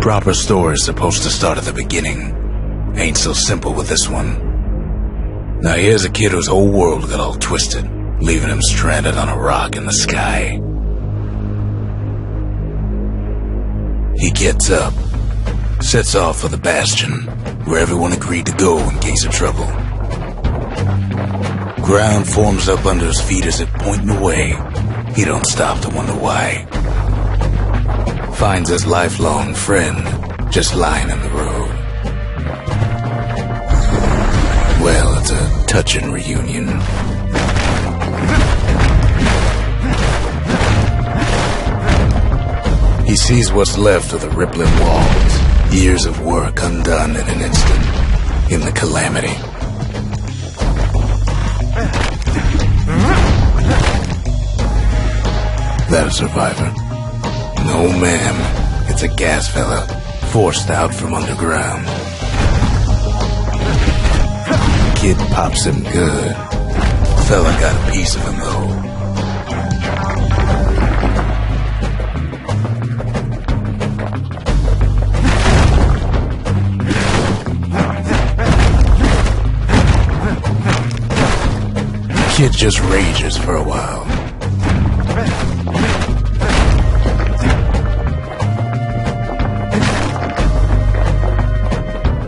Proper story's supposed to start at the beginning. Ain't so simple with this one. Now here's a kid whose whole world got all twisted, leaving him stranded on a rock in the sky. He gets up, sets off for the Bastion, where everyone agreed to go in case of trouble. Ground forms up under his feet as if pointing away. He don't stop to wonder why. Finds his lifelong friend just lying in the road. Well, it's a touching reunion. He sees what's left of the rippling walls, years of work undone in an instant, in the Calamity. That a survivor? No, ma'am. It's a gas fella, forced out from underground. Kid pops him good. Fella got a piece of him, though. Kid just rages for a while.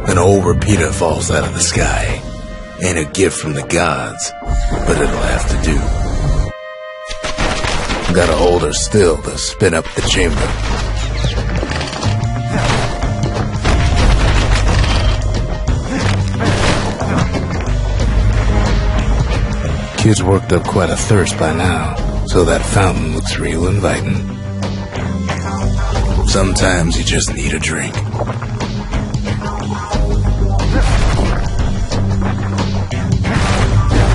An old repeater falls out of the sky. Ain't a gift from the gods, but it'll have to do. Gotta hold her still to spin up the chamber. Kid's worked up quite a thirst by now, so that fountain looks real inviting. Sometimes you just need a drink.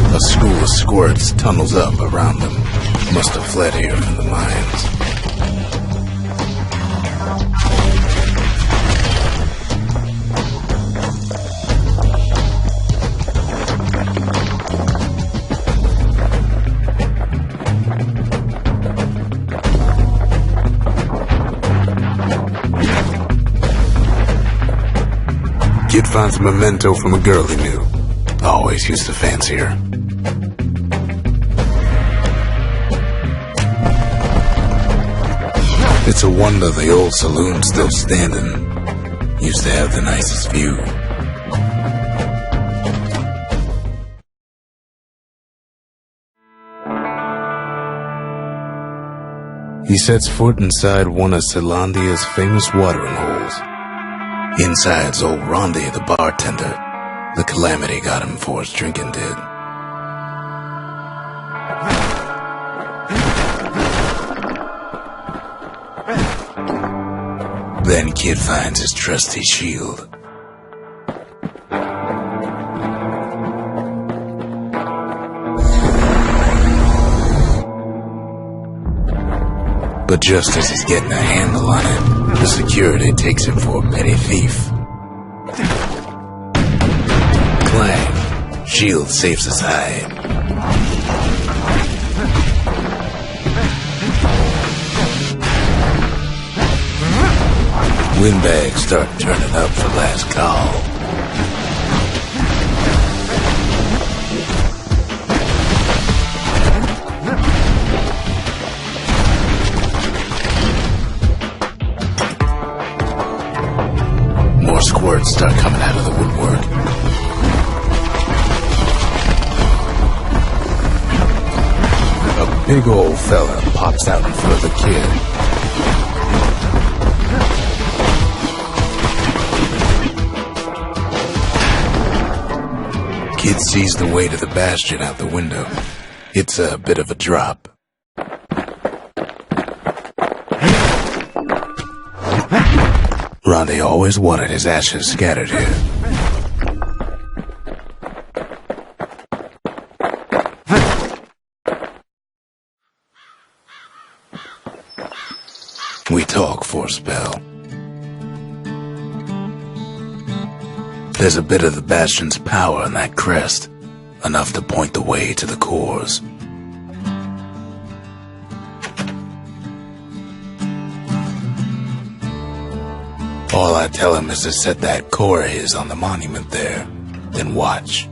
A school of squirts tunnels up around them. Must have fled here from the mines. Kid finds a memento from a girl he knew. Always used to fancy her. It's a wonder the old saloon's still standing. Used to have the nicest view. He sets foot inside one of Zealandia's famous watering holes. Inside's old Rondi, the bartender. The Calamity got him before his drinking did. Then Kid finds his trusty shield. But just as he's getting a handle on it, the security takes him for a petty thief. Clang. Shield safes his hide. Windbags start turning up for last call. More squirts start coming out of the woodwork. A big old fella pops out in front of the kid. Kid sees the way to the Bastion out the window. It's a bit of a drop. Rondi always wanted his ashes scattered here. We talk for a spell. There's a bit of the Bastion's power in that crest, enough to point the way to the cores. All I tell him is to set that core of his on the monument there, then watch.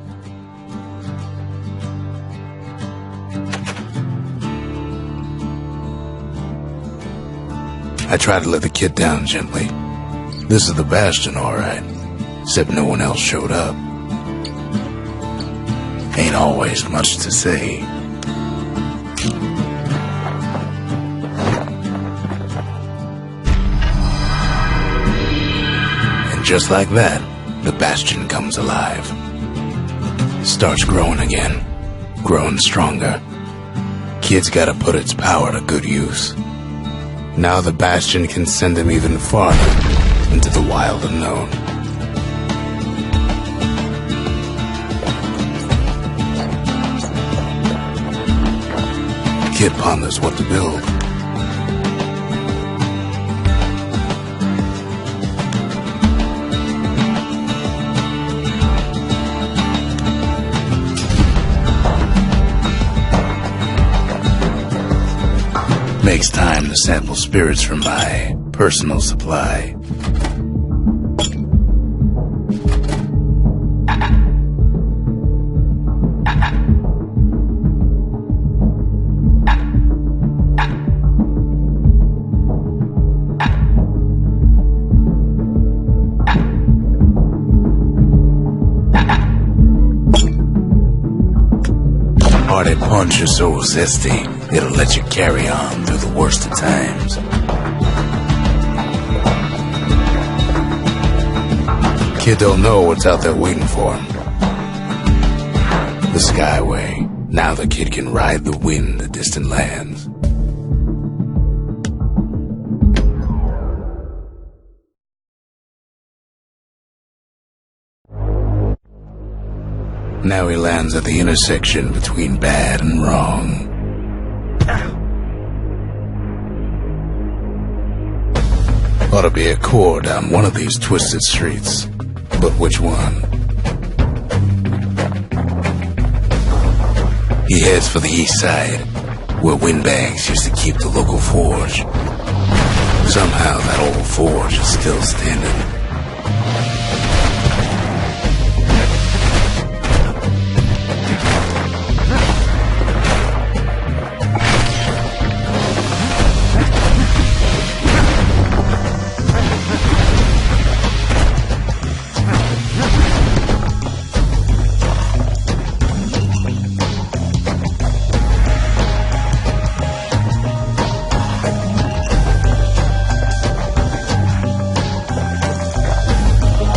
I try to let the kid down gently. This is the Bastion, all right, except no one else showed up. Ain't always much to say. And just like that, the Bastion comes alive. Starts growing again, growing stronger. Kid's gotta put its power to good use. Now the Bastion can send him even farther into the wild unknown. Kid ponders what to build. Makes time to sample spirits from my personal supply. Hearty punch is so zesty, it'll let you carry on through the worst of times. Kid don't know what's out there waiting for him. The Skyway. Now the kid can ride the wind to distant lands. Now he lands at the intersection between bad and wrong. Ought to be a core down one of these twisted streets. But which one? He heads for the east side, where windbags used to keep the local forge. Somehow that old forge is still standing.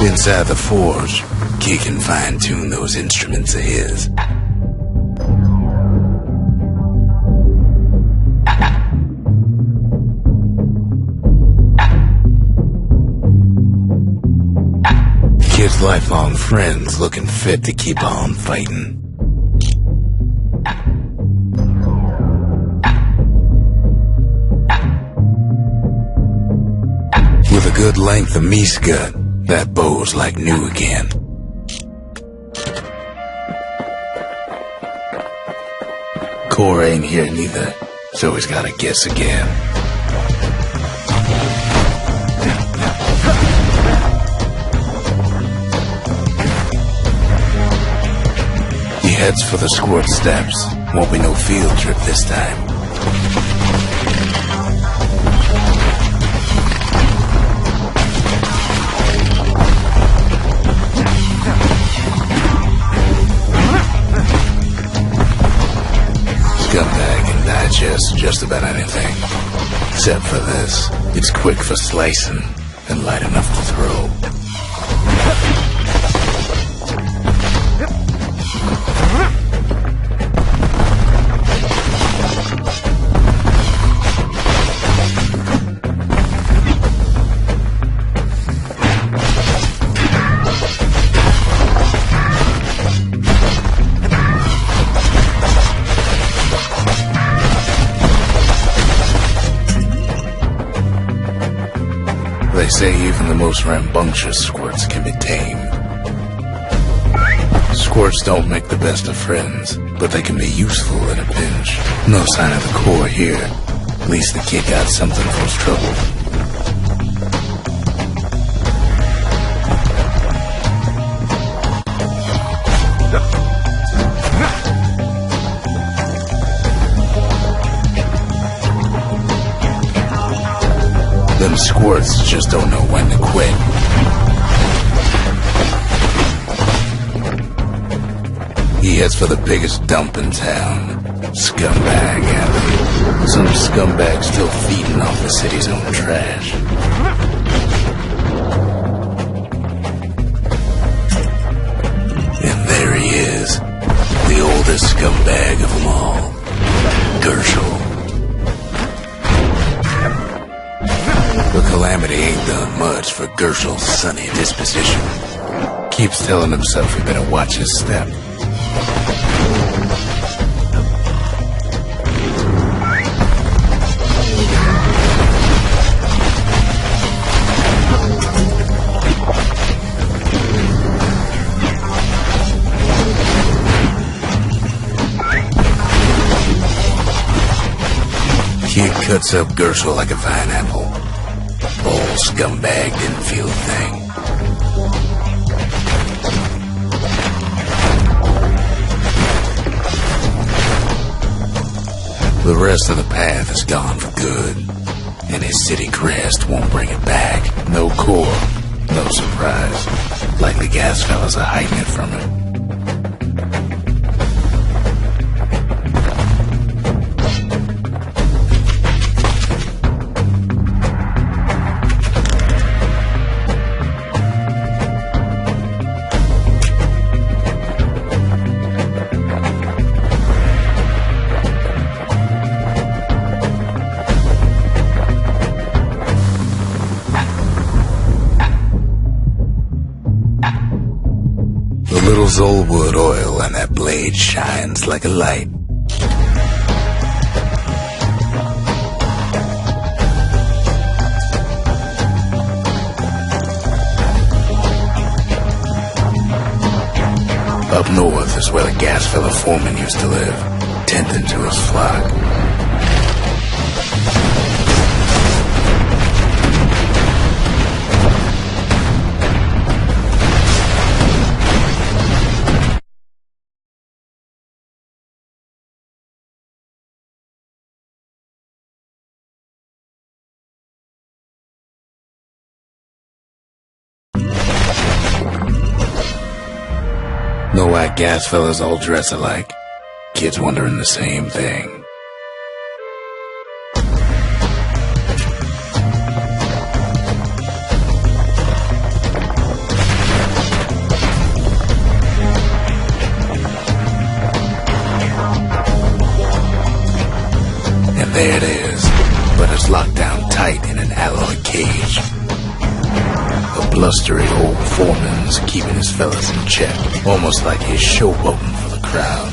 Inside the forge, Key can fine-tune those instruments of his. Kid's lifelong friends looking fit to keep on fighting. With a good length of meat gut, that bow's like new again. Core ain't here neither, so he's gotta guess again. He heads for the squirt steps. Won't be no field trip this time. Scumbag can digest just about anything. Except for this. It's quick for slicing and light enough to throw. They say even the most rambunctious squirts can be tamed. Squirts don't make the best of friends, but they can be useful in a pinch. No sign of the core here. At least the kid got something for his trouble. Them squirts just don't know when to quit. He heads for the biggest dump in town. Scumbag alley. Some scumbag still feeding off the city's own trash. And there he is. The oldest scumbag of them all. Gershel. But Calamity ain't done much for Gershel's sunny disposition. Keeps telling himself he better watch his step. Kid cuts up Gershel like a pineapple. Old scumbag didn't feel a thing. The rest of the path is gone for good, and his city crest won't bring it back. No core, no surprise. Likely gas fellas are hiding it from him. Zolwood oil and that blade shines like a light. Up north is where the gas fella foreman used to live, tending to his flock. No white gas fellas all dress alike. Kids wondering the same thing. And there it is, but it's locked down tight in an alloy cage. A blustery old foreman's keeping his fellas in check, almost like he's showboating for the crowd.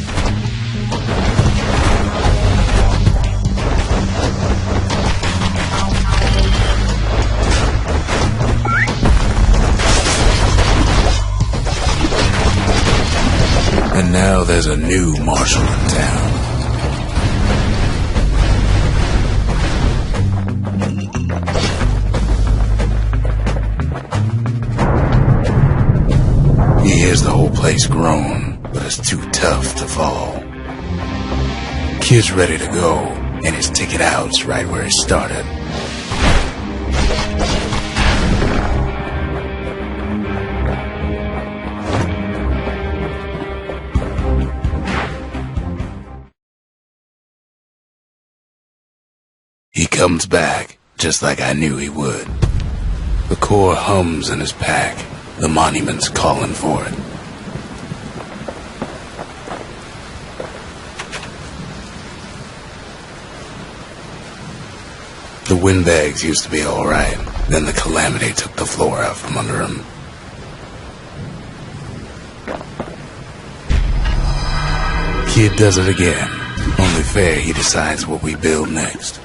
And now there's a new marshal in town. He hears the whole place groan, but it's too tough to follow. Kid's ready to go, and his ticket out's right where it started. He comes back, just like I knew he would. The core hums in his pack. The monument's calling for it. The windbags used to be alright. Then the Calamity took the floor out from under him. Kid does it again. Only fair he decides what we build next.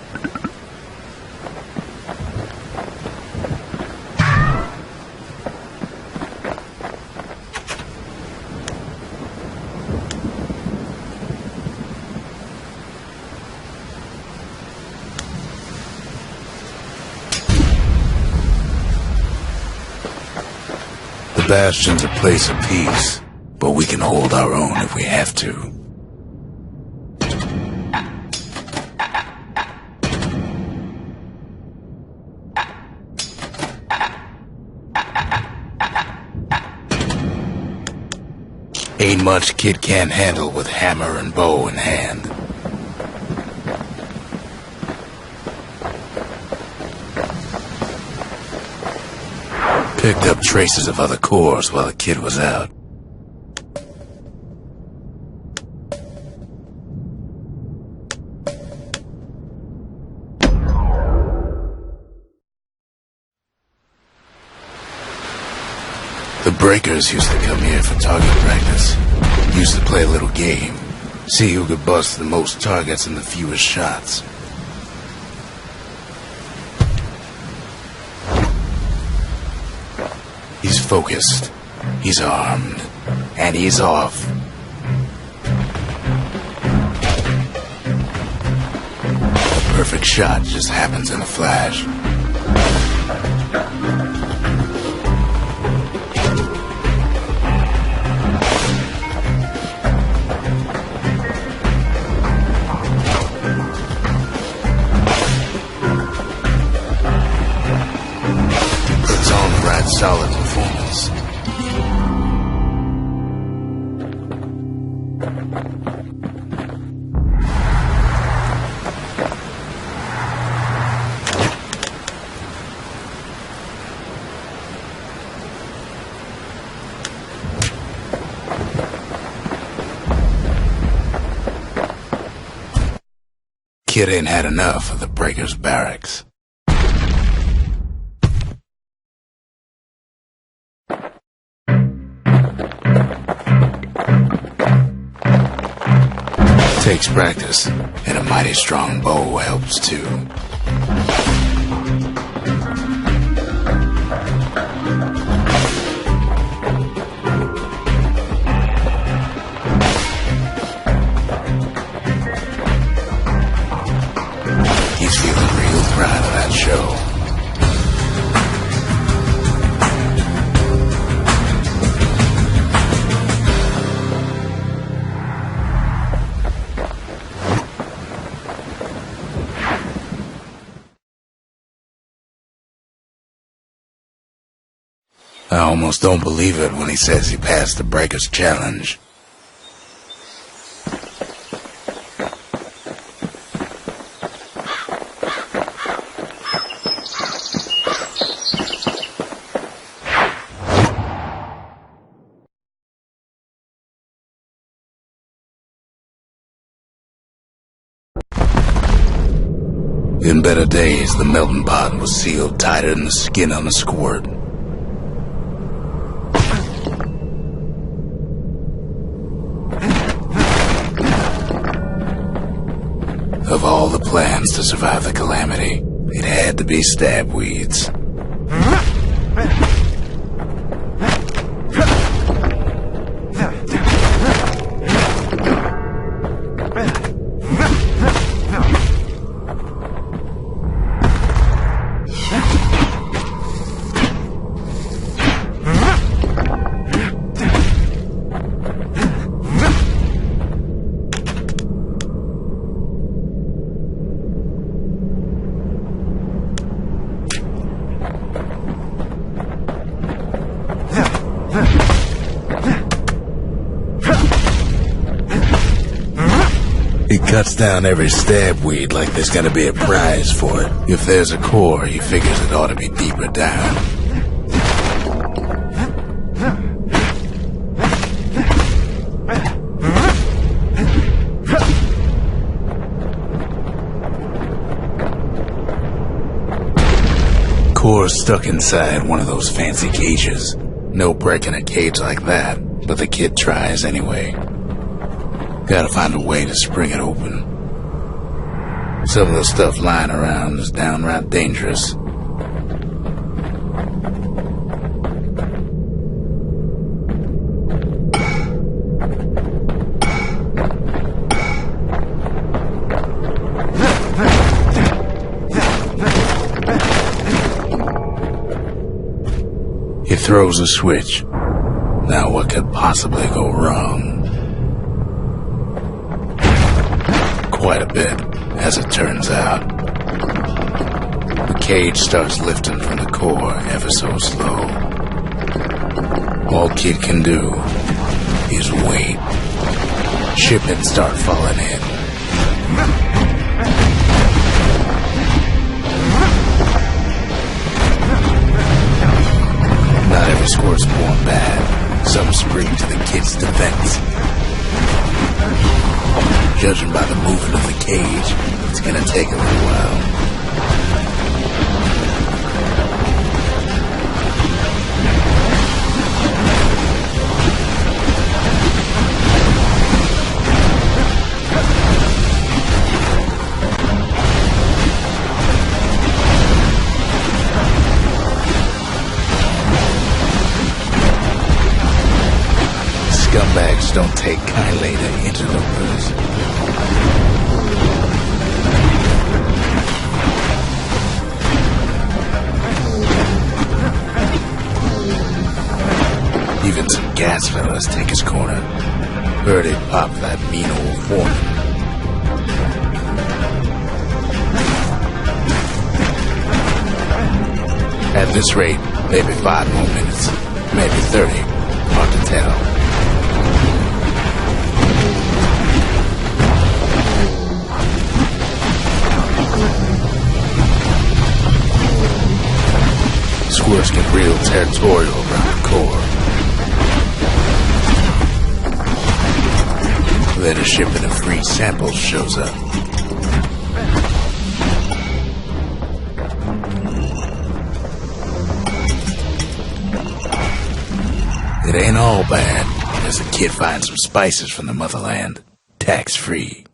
The Bastion's a place of peace, but we can hold our own if we have to. Ain't much kid can't handle with hammer and bow in hand. Picked up traces of other cores while the kid was out. The breakers used to come here for target practice. Used to play a little game. See who could bust the most targets and the fewest shots. He's focused. He's armed. And he's off. A perfect shot just happens in a flash. Solid performance. Kid ain't had enough of the breakers' barracks. Takes practice, and a mighty strong bow helps too. He's feeling real proud of that show. I almost don't believe it when he says he passed the breakers challenge. In better days, the melting pot was sealed tighter than the skin on a squirt. Of all the plans to survive the calamity, it had to be stab weeds. He cuts down every stab weed like there's gonna be a prize for it. If there's a core, he figures it ought to be deeper down. Core's stuck inside one of those fancy cages. No breaking a cage like that, but the kid tries anyway. Gotta find a way to spring it open. Some of the stuff lying around is downright dangerous. He throws a switch. Now what could possibly go wrong? Quite a bit, as it turns out. The cage starts lifting from the core ever so slow. All kid can do is wait. Shipments start falling in. Not every squirt born bad. Some spring to the kid's defense. Judging by the movement of the cage, it's gonna take a little while. Scumbags don't take kindly to interlopers. Even some gas fellas take his corner. Heard it pop that mean old foreman. At this rate, maybe 5 more minutes, maybe 30. Hard to tell. Squirts get real territorial around the core. Then a shipment of free samples shows up. It ain't all bad, as the kid finds some spices from the motherland, tax-free.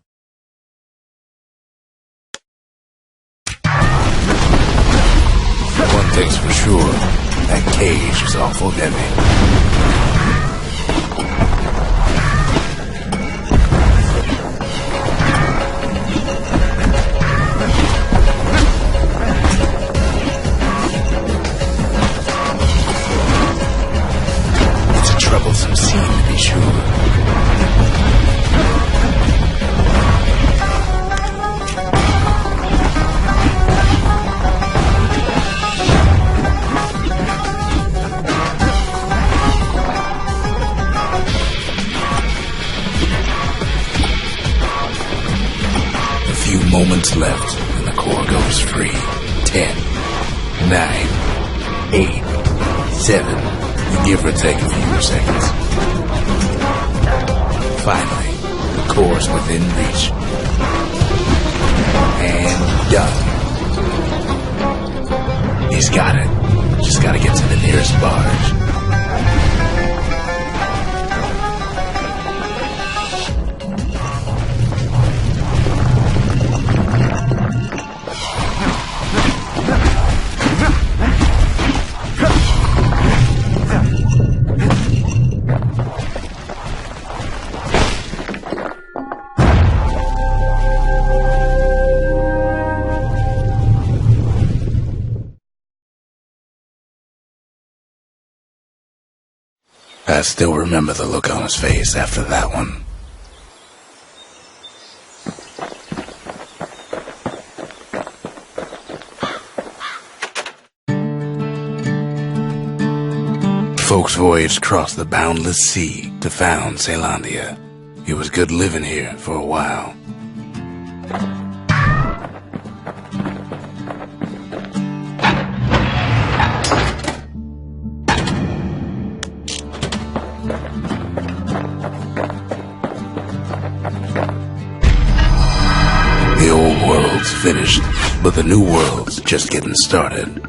One thing's for sure, that cage is awful heavy. It's a troublesome scene, to be sure. Moments left, and the core goes free. 10, 9, 8, 7. You give or take a few seconds. Finally, the core's within reach. And done. He's got it. Just gotta get to the nearest barge. I still remember the look on his face after that one. Folks voyaged across the boundless sea to found Ceylondia. It was good living here for a while. The old world's finished, but the new world's just getting started.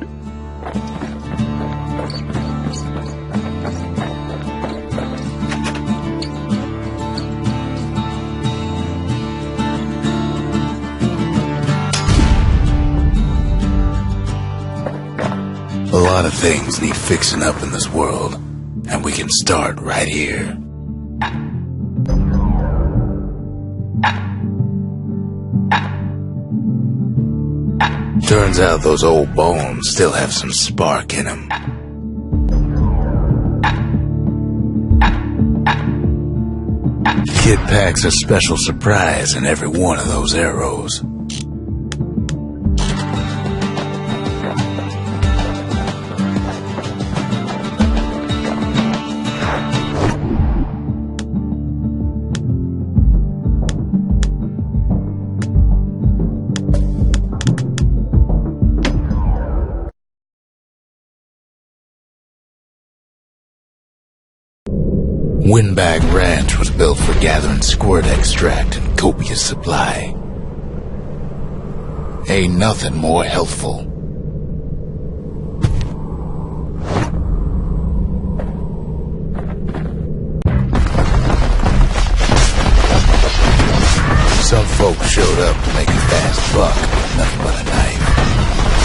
A lot of things need fixing up in this world, and we can start right here. Turns out those old bones still have some spark in them. Kid packs a special surprise in every one of those arrows. Windbag Ranch was built for gathering squirt extract in copious supply. Ain't nothing more healthful. Some folks showed up to make a fast buck, nothing but a knife.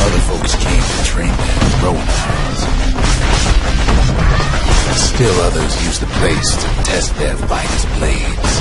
Other folks came to train their throwing irons. Still others used the place to test their finest blades.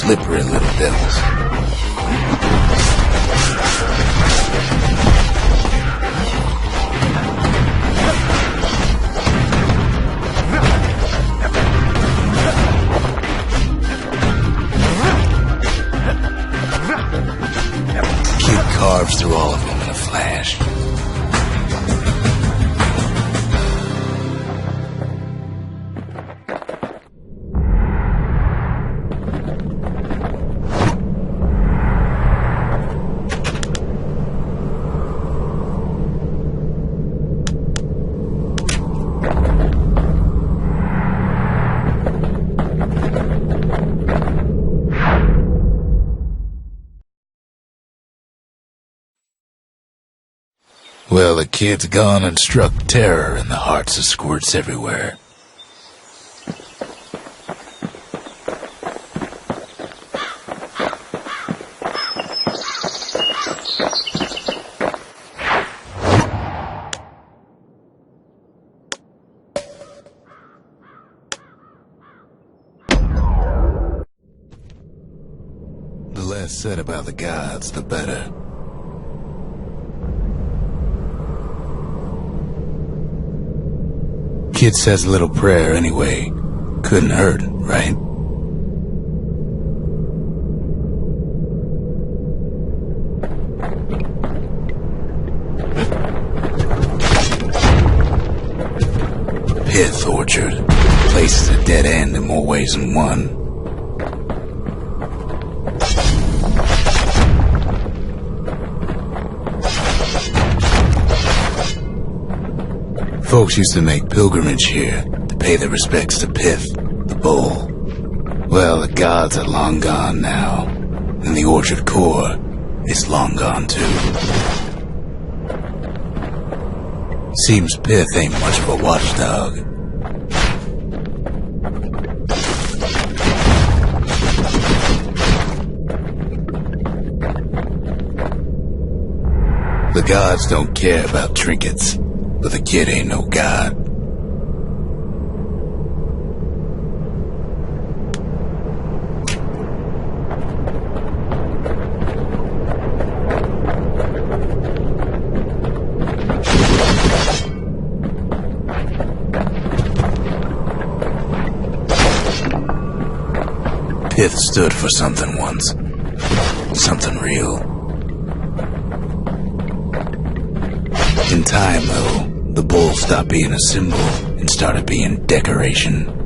Slippery little devils. Kid carves through all of them in a flash. Well, the kid's gone and struck terror in the hearts of squirts everywhere. The less said about the gods, the better. Kid says a little prayer anyway. Couldn't hurt, right? Pith Orchard. Place is a dead end in more ways than one. Folks used to make pilgrimage here to pay their respects to Pith, the bull. Well, the gods are long gone now, and the orchard core is long gone too. Seems Pith ain't much of a watchdog. The gods don't care about trinkets. But the kid ain't no god. Pith stood for something once. Something real. In time, though, the bull stopped being a symbol and started being decoration.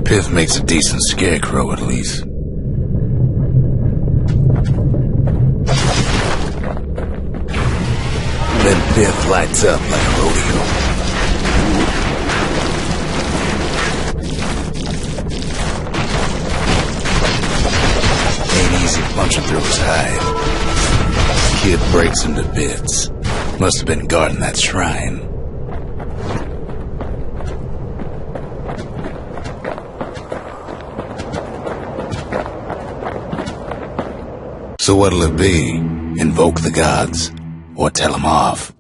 Pith makes a decent scarecrow, at least. Then Pith lights up like a rodeo. Ain't easy punching through his hide. Kid breaks him to bits. Must have been guarding that shrine. So what'll it be? Invoke the gods? Or tell them off?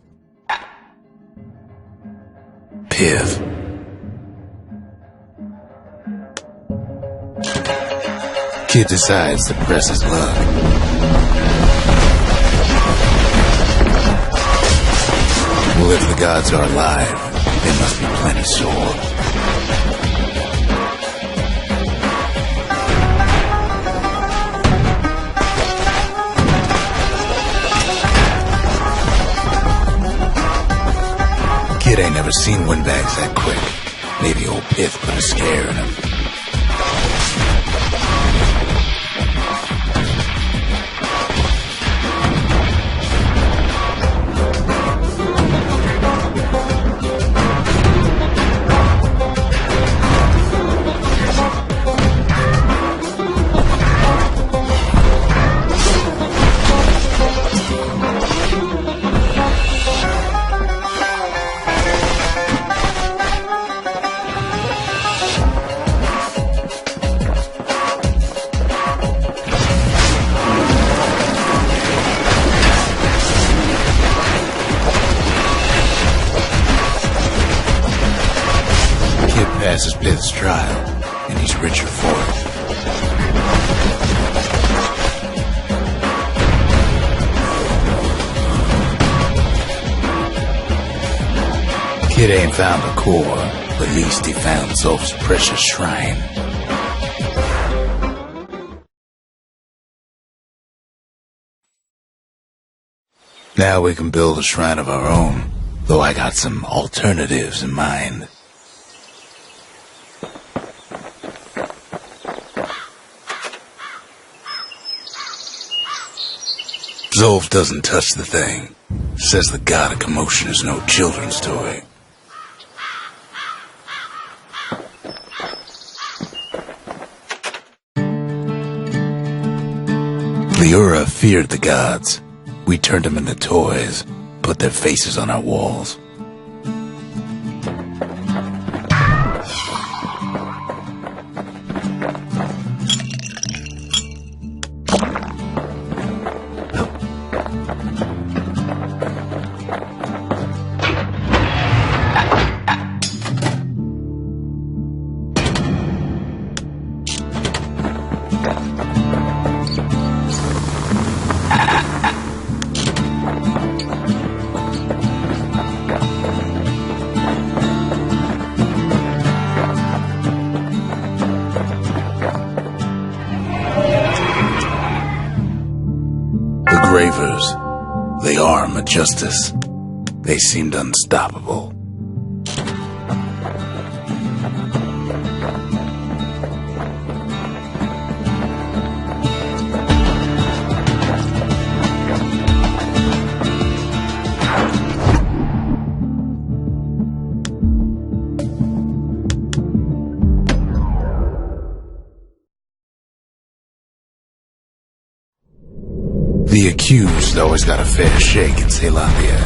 Piv. Kid decides to press his luck. Well, if the gods are alive, they must be plenty sore. Kid ain't never seen windbags that quick. Maybe old Pith put a scare in him. Passes Pith's trial, and he's richer for it. Kid ain't found a core, but at least he found Zolf's precious shrine. Now we can build a shrine of our own, though I got some alternatives in mind. Zolf doesn't touch the thing. Says the god of commotion is no children's toy. The Ura feared the gods. We turned them into toys, put their faces on our walls. The arm of justice. They seemed unstoppable. The accused always got a fair shake in Ceylondia.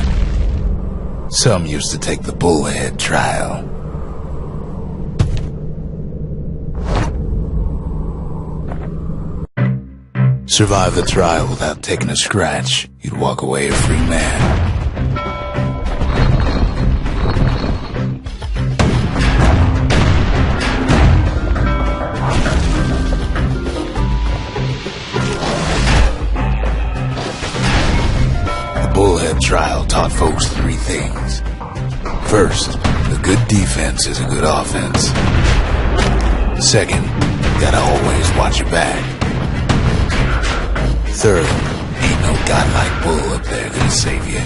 Some used to take the bullhead trial. Survive the trial without taking a scratch, you'd walk away a free man. Bullhead trial taught folks three things. First, a good defense is a good offense. Second, you gotta always watch your back. Third, ain't no godlike bull up there gonna save you.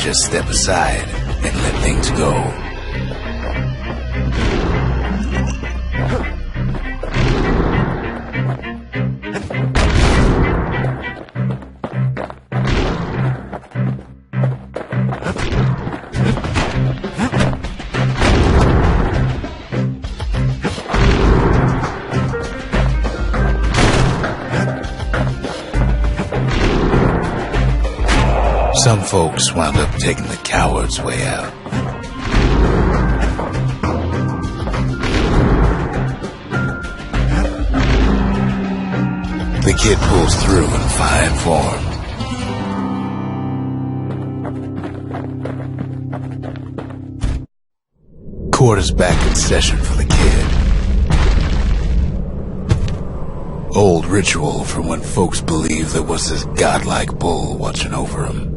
just step aside and let things go. Some folks wound up taking the coward's way out. The kid pulls through in fine form. Court is back in session for the kid. Old ritual from when folks believed there was this godlike bull watching over him.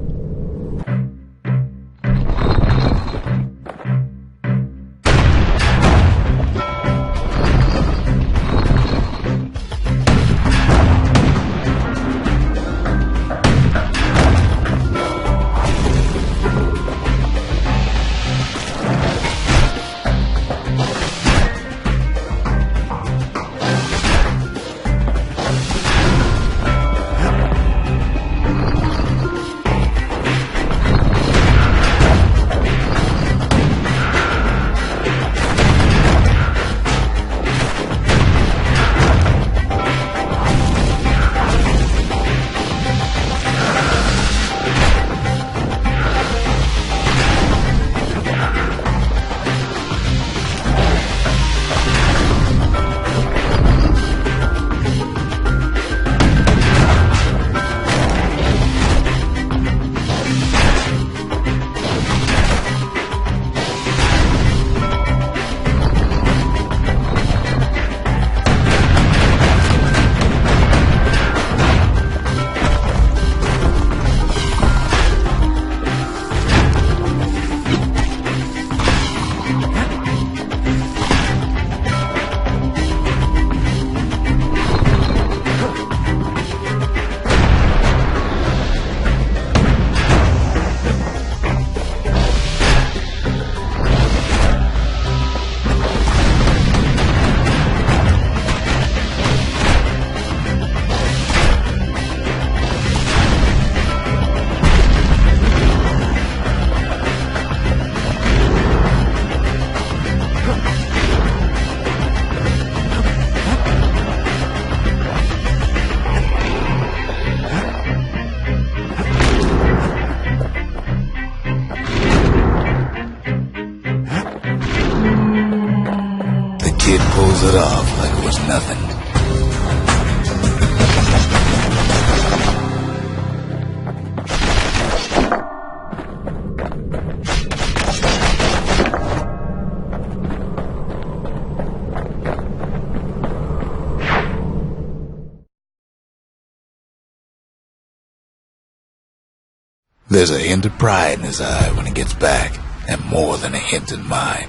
It off like it was nothing. There's a hint of pride in his eye when he gets back, and more than a hint in mine.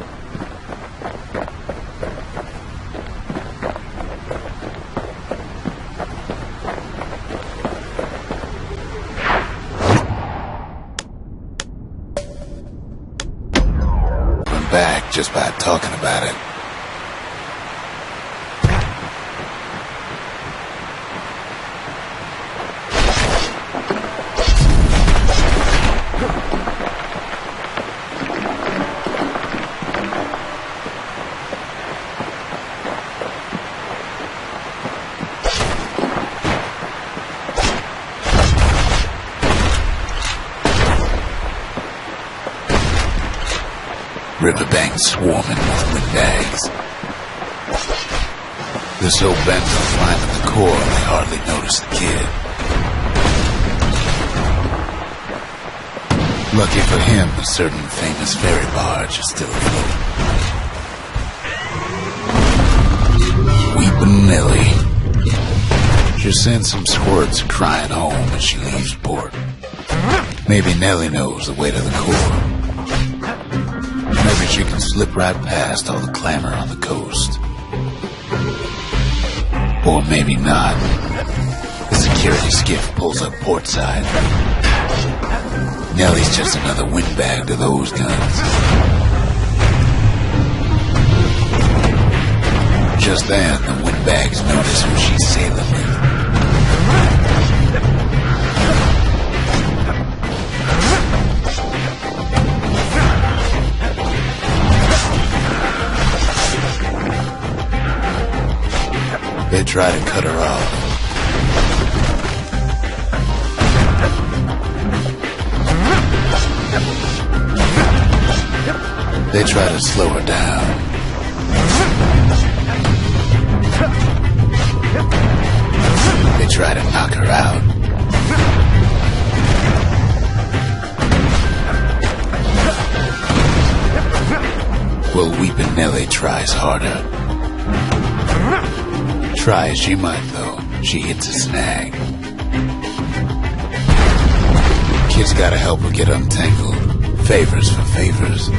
Back just by talking about it. Riverbank swarming with windbags. They're so bent on finding the core they hardly notice the kid. Lucky for him, a certain famous ferry barge is still afloat. Weepin' Nellie. She sends some squirts crying home as she leaves port. Maybe Nellie knows the way to the core. Maybe she can slip right past all the clamor on the coast. Or maybe not. The security skiff pulls up portside. Nellie's just another windbag to those guns. Just then, the windbags notice who she's sailing with. They try to cut her off. They try to slow her down. They try to knock her out. Well, Weepin' Nellie tries harder. Try as she might, though, she hits a snag. Kid's gotta help her get untangled. Favors for favors.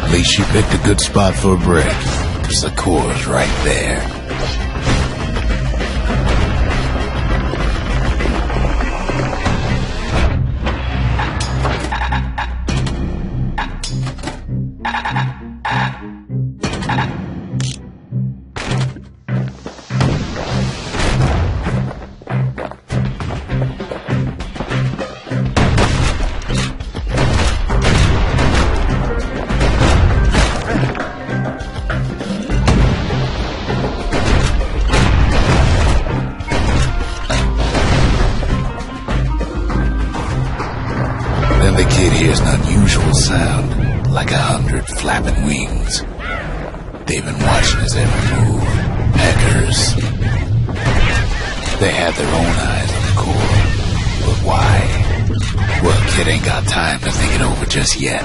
At least she picked a good spot for a break, 'cause the core's right there. Sound like 100 flapping wings. They've been watching his every move. Hackers. They had their own eyes on the core. But why? Well, Kid ain't got time to think it over just yet.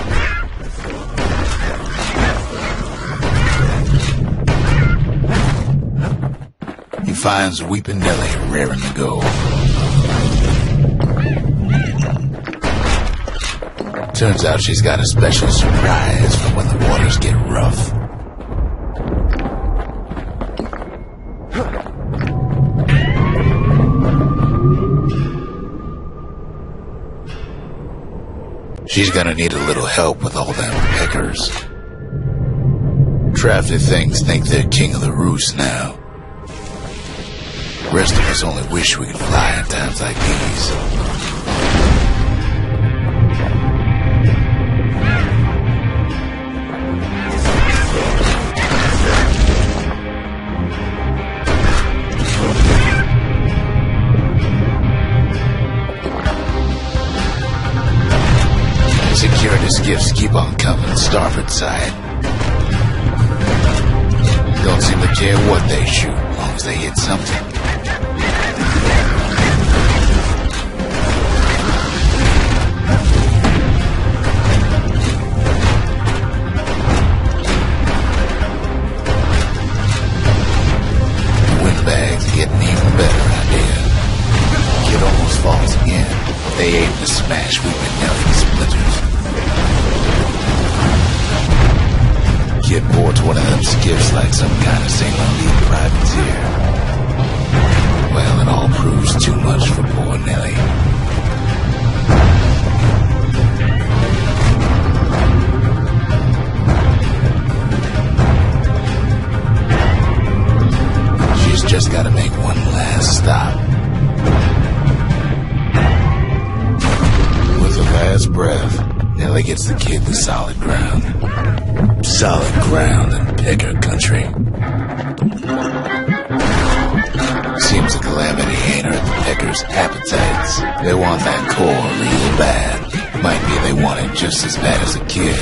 He finds Weepin' Nellie raring to go. Turns out she's got a special surprise for when the waters get rough. She's gonna need a little help with all them peckers. Crafty things think they're king of the roost now. Rest of us only wish we could fly in times like these. Security skiffs keep on coming starboard side. Don't seem to care what they shoot, as long as they hit something. The windbags are getting even better idea. Kid almost falls again. They aim to smash Weepin' Nellie to splinters. Kid boards one of them skiffs like some kind of St. Louis privateer. Well, it all proves too much for poor Nellie. She's just got to make one last stop. With her last breath, Nellie gets the kid to solid ground. Solid ground in pecker country. Seems the Calamity ain't hurt the peckers' appetites. They want that core real bad. Might be they want it just as bad as a kid.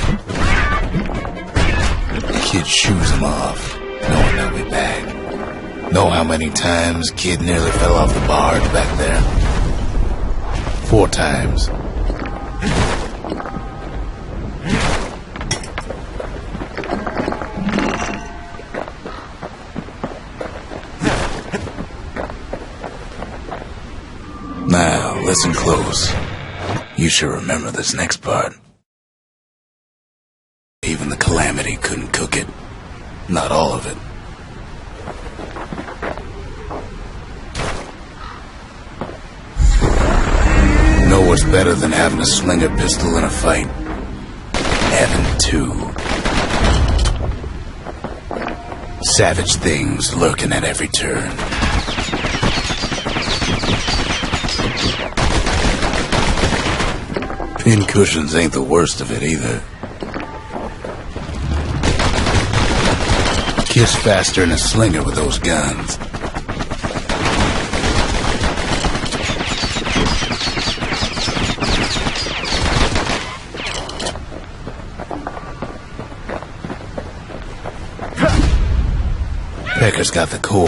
The kid shoos him off, knowing they'll be back. Know how many times Kid nearly fell off the barge back there? 4 times. Listen close. You should remember this next part. Even the Calamity couldn't cook it. Not all of it. Know what's better than having a slinger pistol in a fight? Having two. Savage things lurking at every turn. Pincushions ain't the worst of it either. Kiss faster than a slinger with those guns. Pecker's got the core,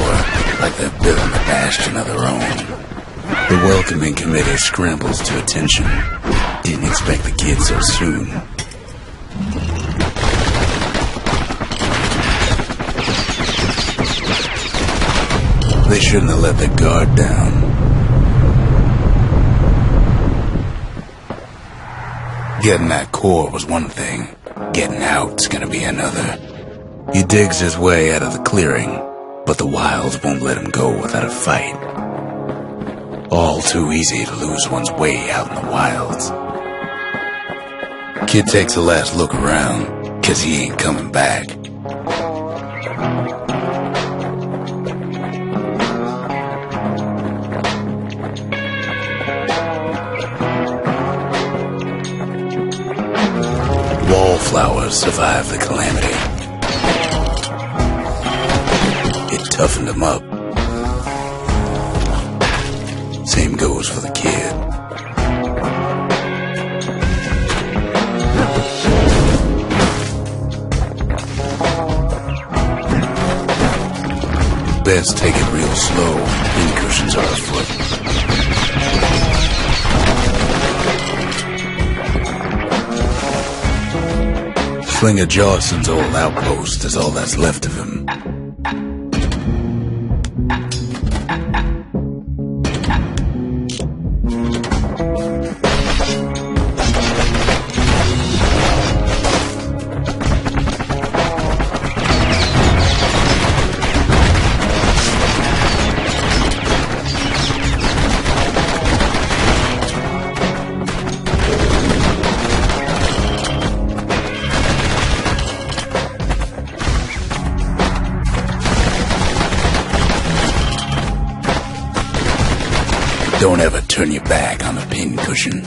like they're building a bastion of their own. The welcoming committee scrambles to attention. Didn't expect the kid so soon. They shouldn't have let their guard down. Getting that core was one thing. Getting out's gonna be another. He digs his way out of the clearing, but the wilds won't let him go without a fight. All too easy to lose one's way out in the wilds. Kid takes a last look around, 'cause he ain't coming back. Wallflowers survived the Calamity. It toughened him up. Same goes for the kid. Best take it real slow. Pincushions are afoot. Slinger Jawson's old outpost is all that's left of him. Don't ever turn your back on the pincushion.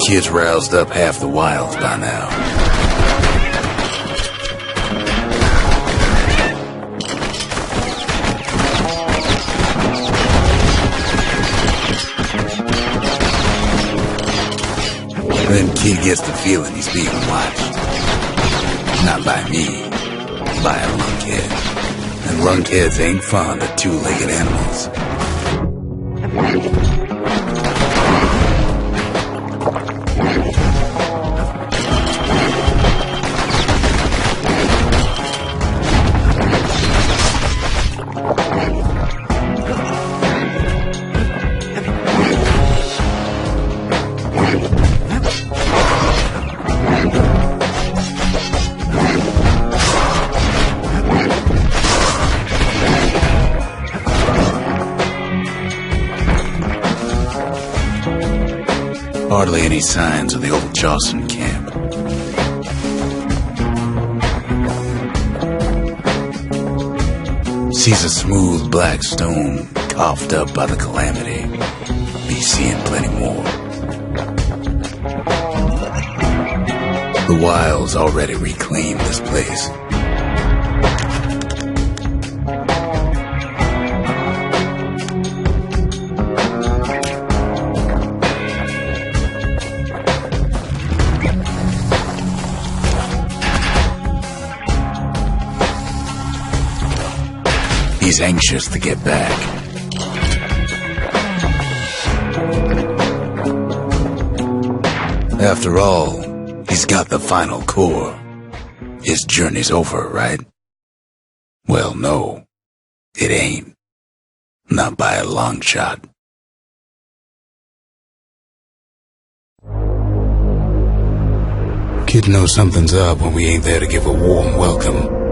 Kid's roused up half the wilds by now. Then Kid gets the feeling he's being watched. Not by me, by a lunkhead. And lunkheads ain't fond of two-legged animals. Hardly any signs of the old Jawson camp. Sees a smooth black stone coughed up by the Calamity. Be seeing plenty more. The wilds already reclaimed this place. He's anxious to get back. After all, he's got the final core. His journey's over, right? Well, no, it ain't. Not by a long shot. Kid knows something's up when we ain't there to give a warm welcome.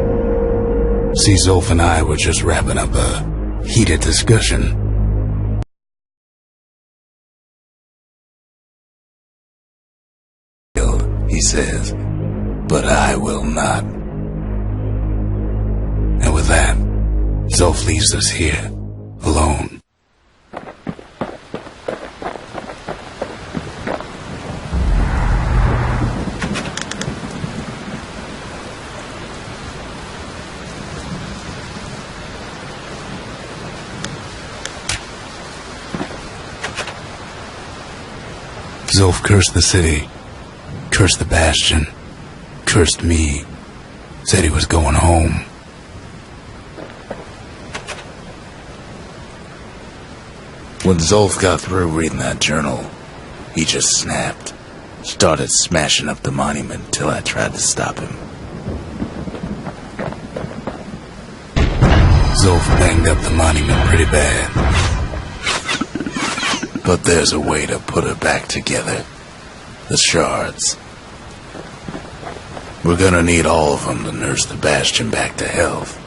See, Zolf and I were just wrapping up a heated discussion. He says, but I will not. And with that, Zolf leaves us here, alone. Zolf cursed the city, cursed the Bastion, cursed me, said he was going home. When Zolf got through reading that journal, he just snapped, started smashing up the monument till I tried to stop him. Zolf banged up the monument pretty bad. But there's a way to put it back together. The shards. We're gonna need all of them to nurse the Bastion back to health.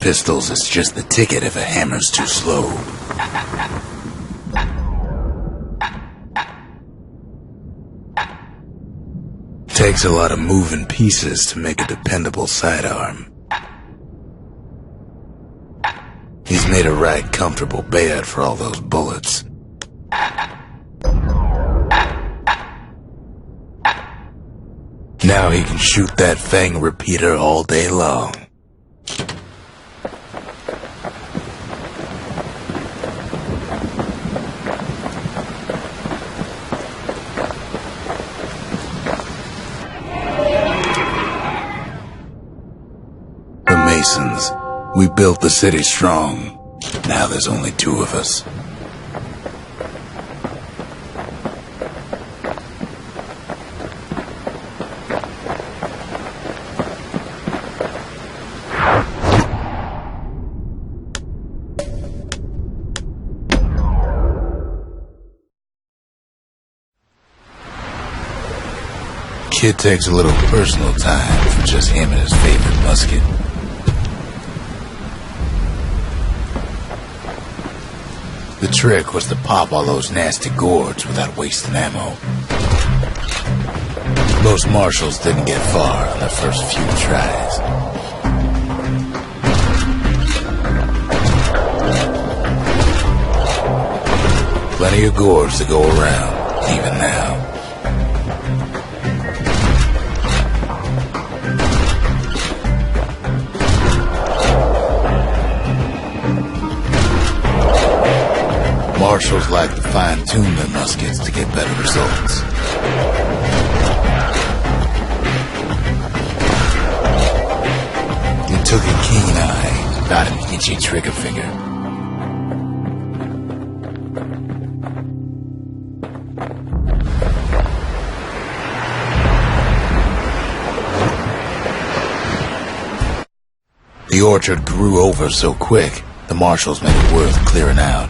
Pistols is just the ticket if a hammer's too slow. Takes a lot of moving pieces to make a dependable sidearm. He's made a right comfortable bed for all those bullets. Now he can shoot that fang repeater all day long. We built the city strong. Now there's only two of us. Kid takes a little personal time for just him and his favorite musket. The trick was to pop all those nasty gourds without wasting ammo. Most marshals didn't get far on their first few tries. Plenty of gourds to go around, even now. Marshals like to fine-tune their muskets to get better results. It took a keen eye, not an itchy trigger finger. The orchard grew over so quick, the marshals made it worth clearing out.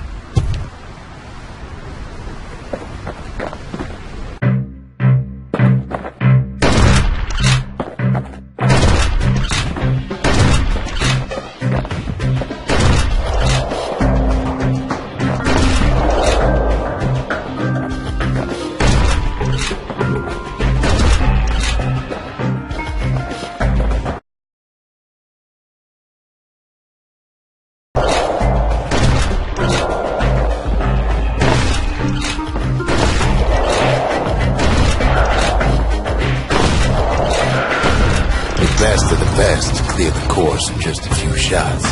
Clear the course in just a few shots.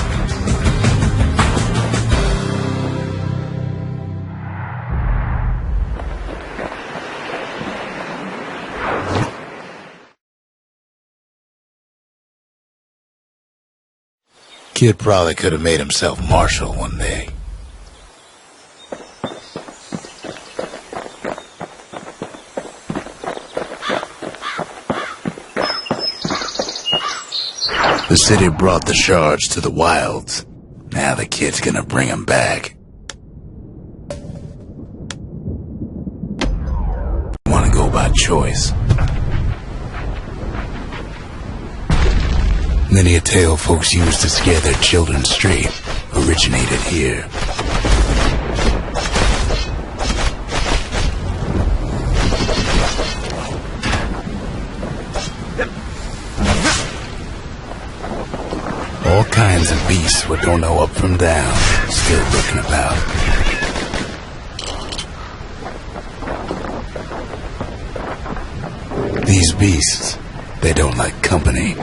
Kid probably could have made himself marshal one day. The city brought the shards to the wilds. Now the kid's gonna bring them back. Wanna go by choice. Many a tale folks used to scare their children straight originated here. All kinds of beasts what don't know up from down, still looking about. These beasts, they don't like company.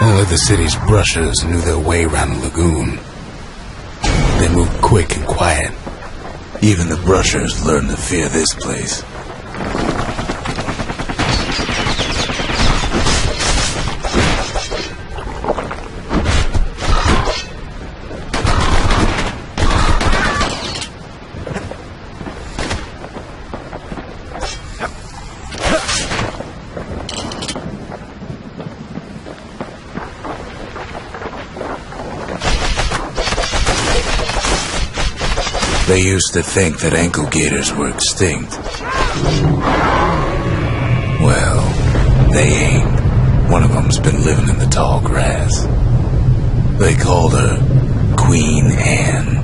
Only the city's brushers knew their way around the lagoon. They moved quick and quiet. Even the brushers learned to fear this place. They used to think that ankle gators were extinct. Well, they ain't. One of them's been living in the tall grass. They called her Queen Anne.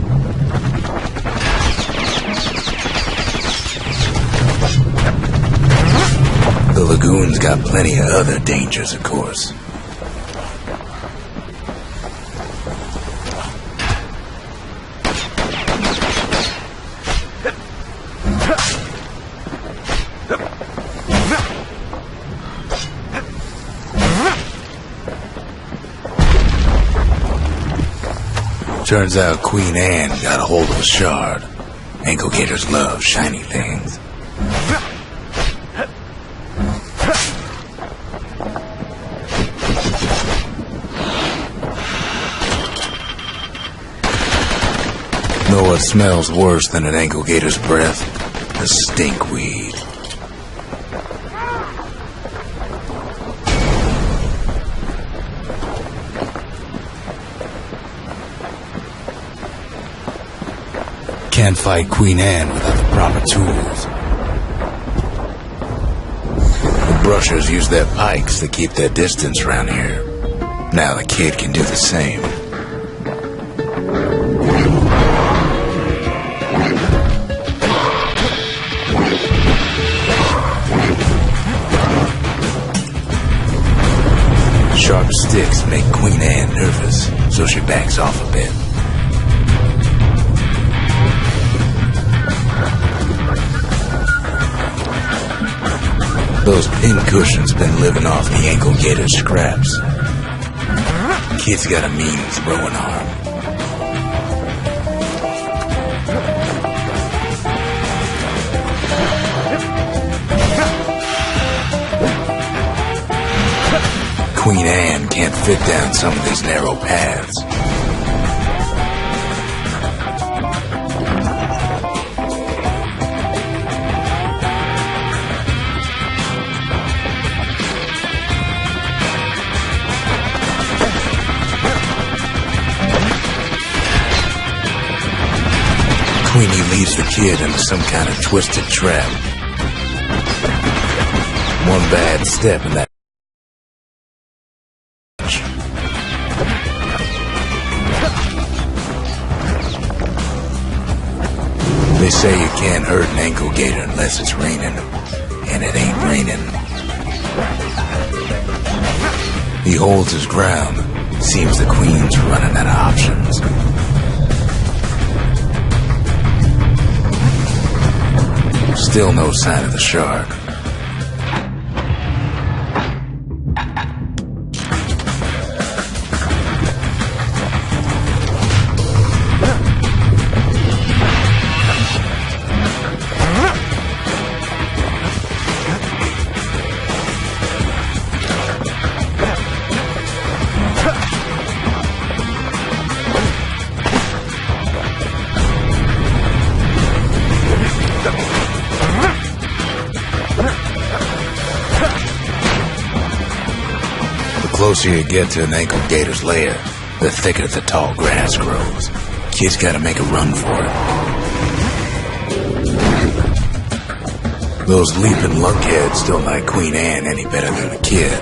The lagoon's got plenty of other dangers, of course. Turns out Queen Anne got a hold of a shard. Ankle gators love shiny things. Know what smells worse than an ankle gator's breath? The stinkweed. Can't fight Queen Anne without the proper tools. The brushers use their pikes to keep their distance around here. Now the kid can do the same. Sharp sticks make Queen Anne nervous, so she backs off a bit. Those pin cushions been living off the ankle gator scraps. Kid's got a mean throwing arm. Queen Anne can't fit down some of these narrow paths. Queenie leads the kid into some kind of twisted trap. One bad step and that. They say you can't hurt an ankle gator unless it's raining, and it ain't raining. He holds his ground. Seems the queen's running out of options. Still no sign of the shark. closer you get to an ankle gator's lair, the thicker the tall grass grows. Kids gotta make a run for it. Those leaping lunkheads don't like Queen Anne any better than a kid.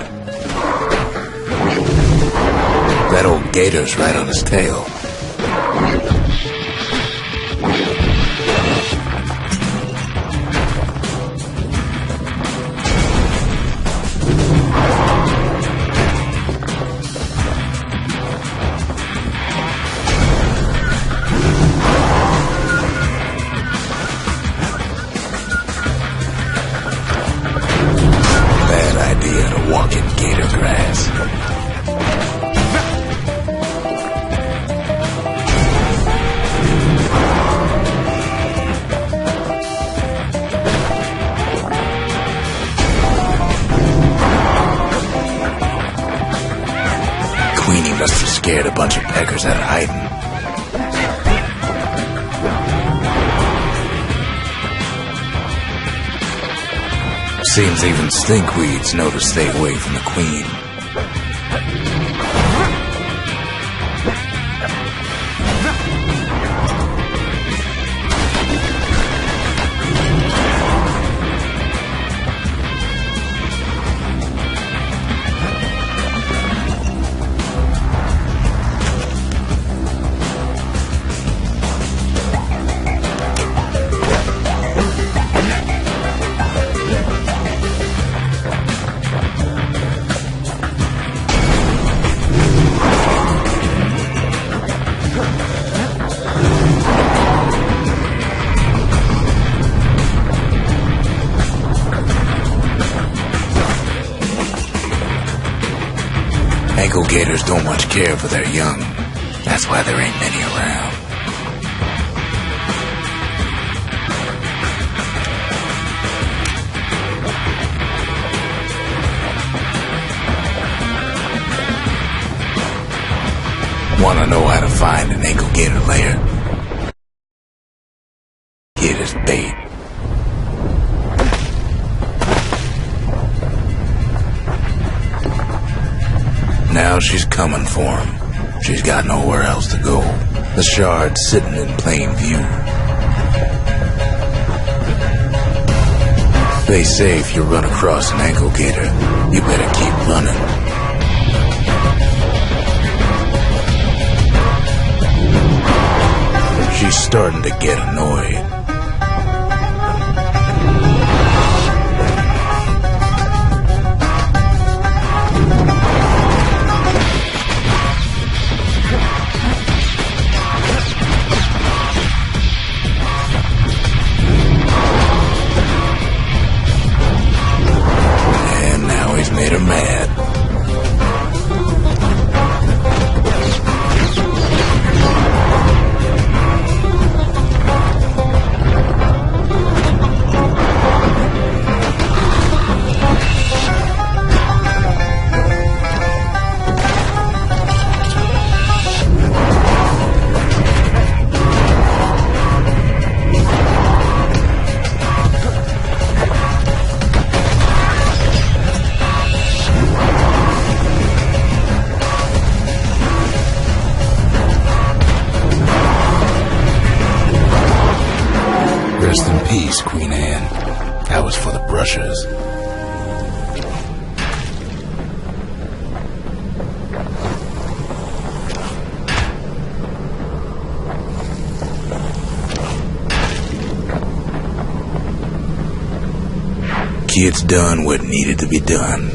That old gator's right on his tail. Scared a bunch of peckers out of hiding. Seems even stinkweeds know to stay away from the queen. Ankle gators don't much care for their young. That's why there ain't many around. Wanna know how to find an ankle gator lair? It is bait. Now she's coming for him. She's got nowhere else to go. The shard's sitting in plain view. They say if you run across an ankle gator, you better keep running. She's starting to get annoyed. Made her mad. Rest in peace, Queen Anne. That was for the brushers. Kids done what needed to be done.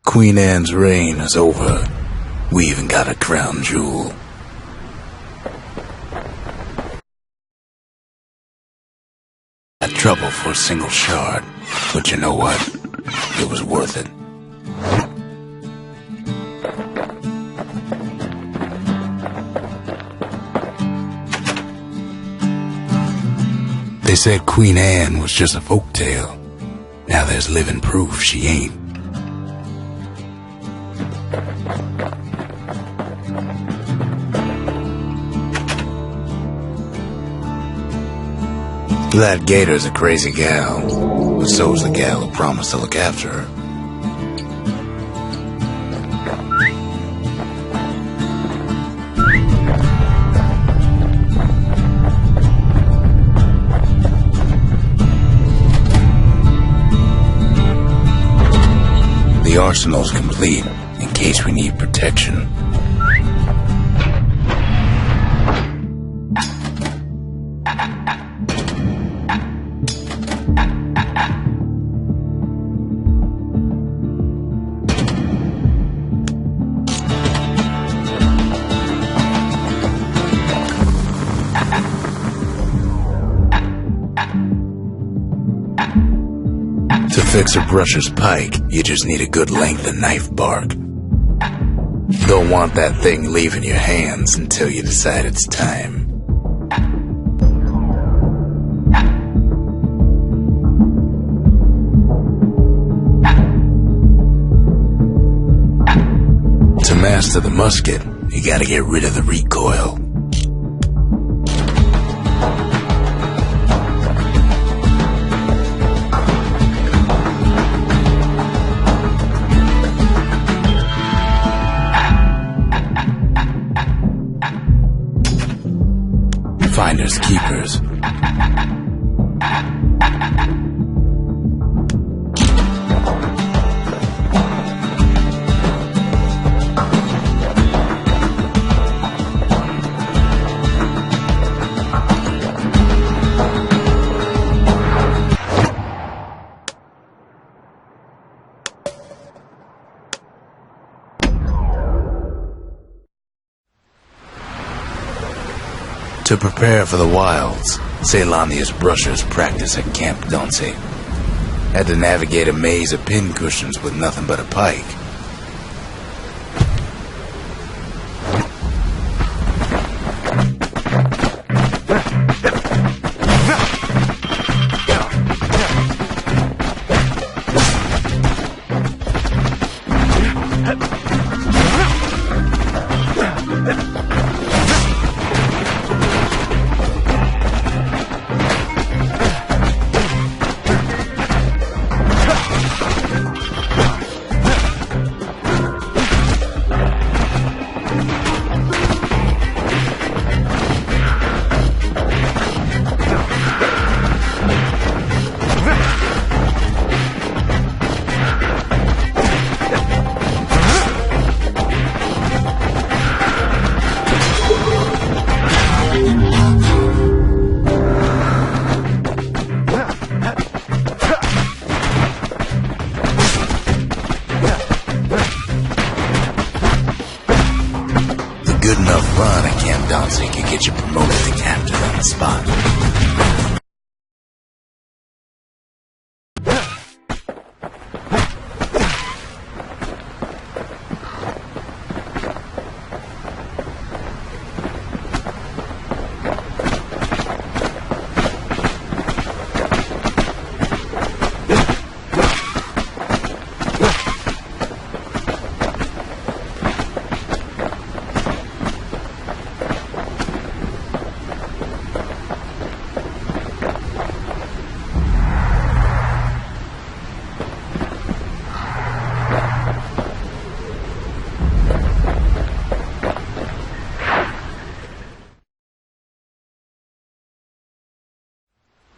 Queen Anne's reign is over. We even got a crown jewel. Had trouble for a single shard, but you know what? It was worth it. They said Queen Anne was just a folktale. Now there's living proof she ain't. That gator's a crazy gal. but so's the gal who promised to look after her. The arsenal's complete, in case we need protection. To fix a brusher's pike, you just need a good length of knife bark. Don't want that thing leaving your hands until you decide it's time. To master the musket, you gotta get rid of the recoil. Finders keepers. To prepare for the wilds, Ceylonia's brushers practice at Camp Donce. Had to navigate a maze of pincushions with nothing but a pike. Good enough run at Camp Donce can get you promoted to captain on the spot.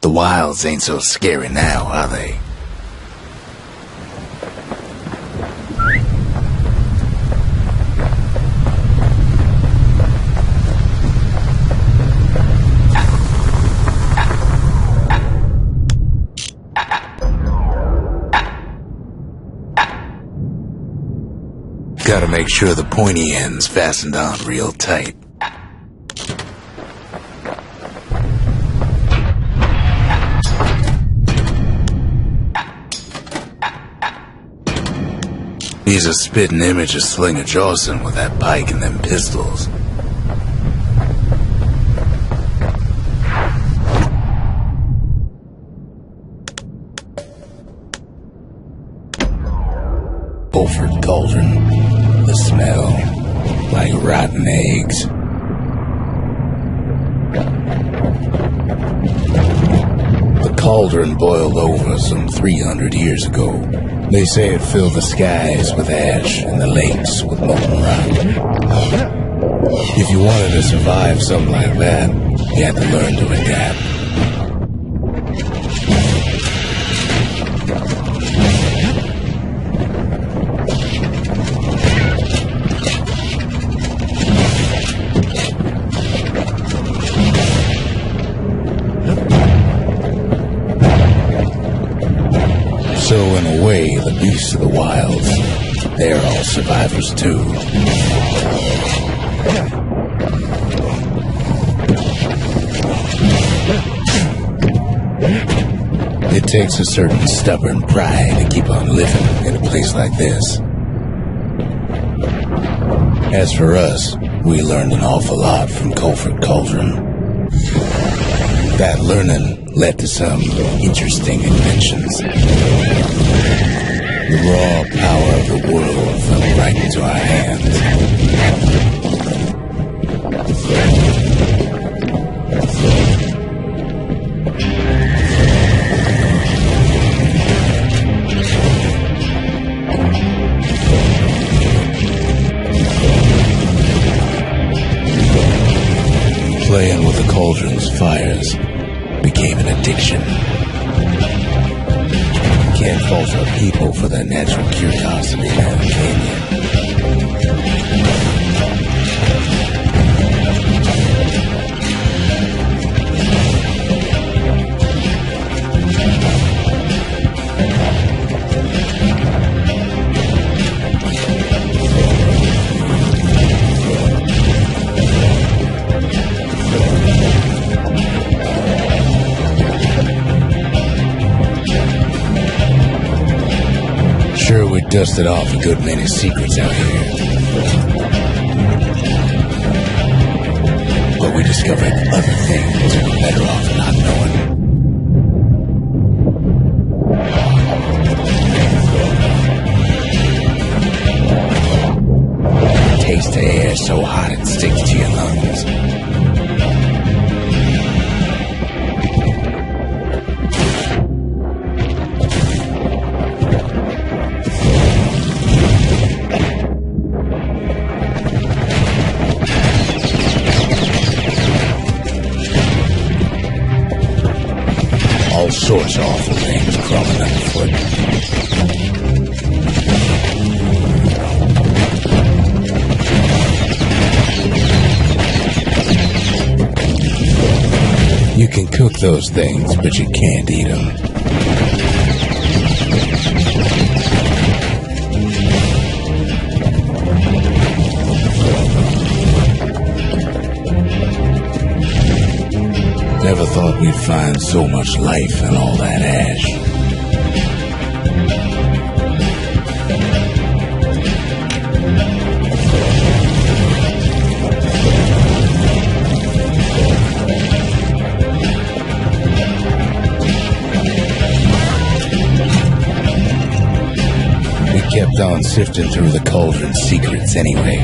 The wilds ain't so scary now, are they? Gotta make sure the pointy end's fastened on real tight. He's a spitting image of Slinger Jawson with that pike and them pistols. Bulford Cauldron. The smell, like rotten eggs. The cauldron boiled over some 300 years ago. They say it filled the skies with ash and the lakes with molten rock. If you wanted to survive something like that, you had to learn to adapt. So in a way, the beasts of the wilds, they're all survivors too. It takes a certain stubborn pride to keep on living in a place like this. As for us, we learned an awful lot from Colford Cauldron. That learning led to some interesting inventions. The raw power of the world fell right into our hands. Playing with the cauldron's fires became an addiction. Can't fault our people for their natural curiosity now, can you? Sure, we dusted off a good many secrets out here. But we discovered other things we were better off not knowing. Taste the air so hot it sticks to your lungs. All sorts of awful things crawling underfoot. You can cook those things, but you can't eat them. Never thought we'd find so much life in all that ash. We kept on sifting through the cauldron's secrets anyway.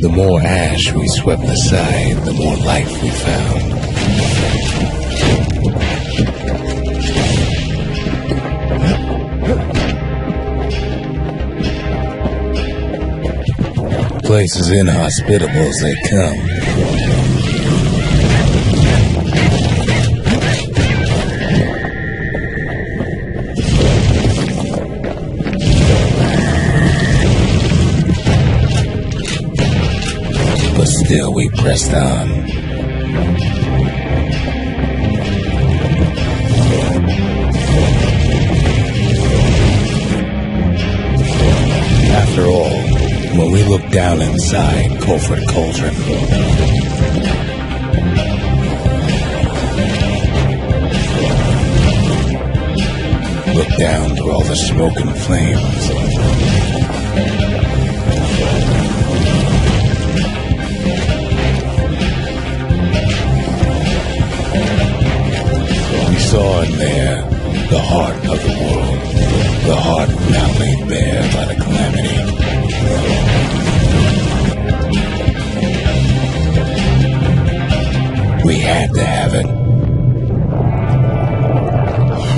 The more ash we swept aside, the more life we found. Place as inhospitable as they come. But still we pressed on. After all, when we look down inside Colford Cauldron, look down through all the smoke and flames, we saw in there the heart of the world. The heart now laid bare by the Calamity. We had to have it.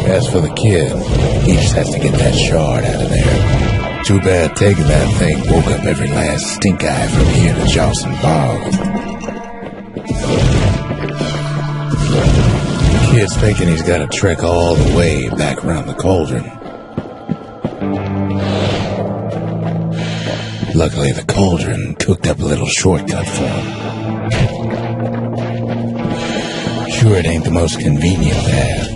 As for the kid, he just has to get that shard out of there. Too bad taking that thing woke up every last stink eye from here to Johnson Bog. The kid's thinking he's got to trek all the way back around the cauldron. Luckily, the cauldron cooked up a little shortcut for him. Sure, it ain't the most convenient path.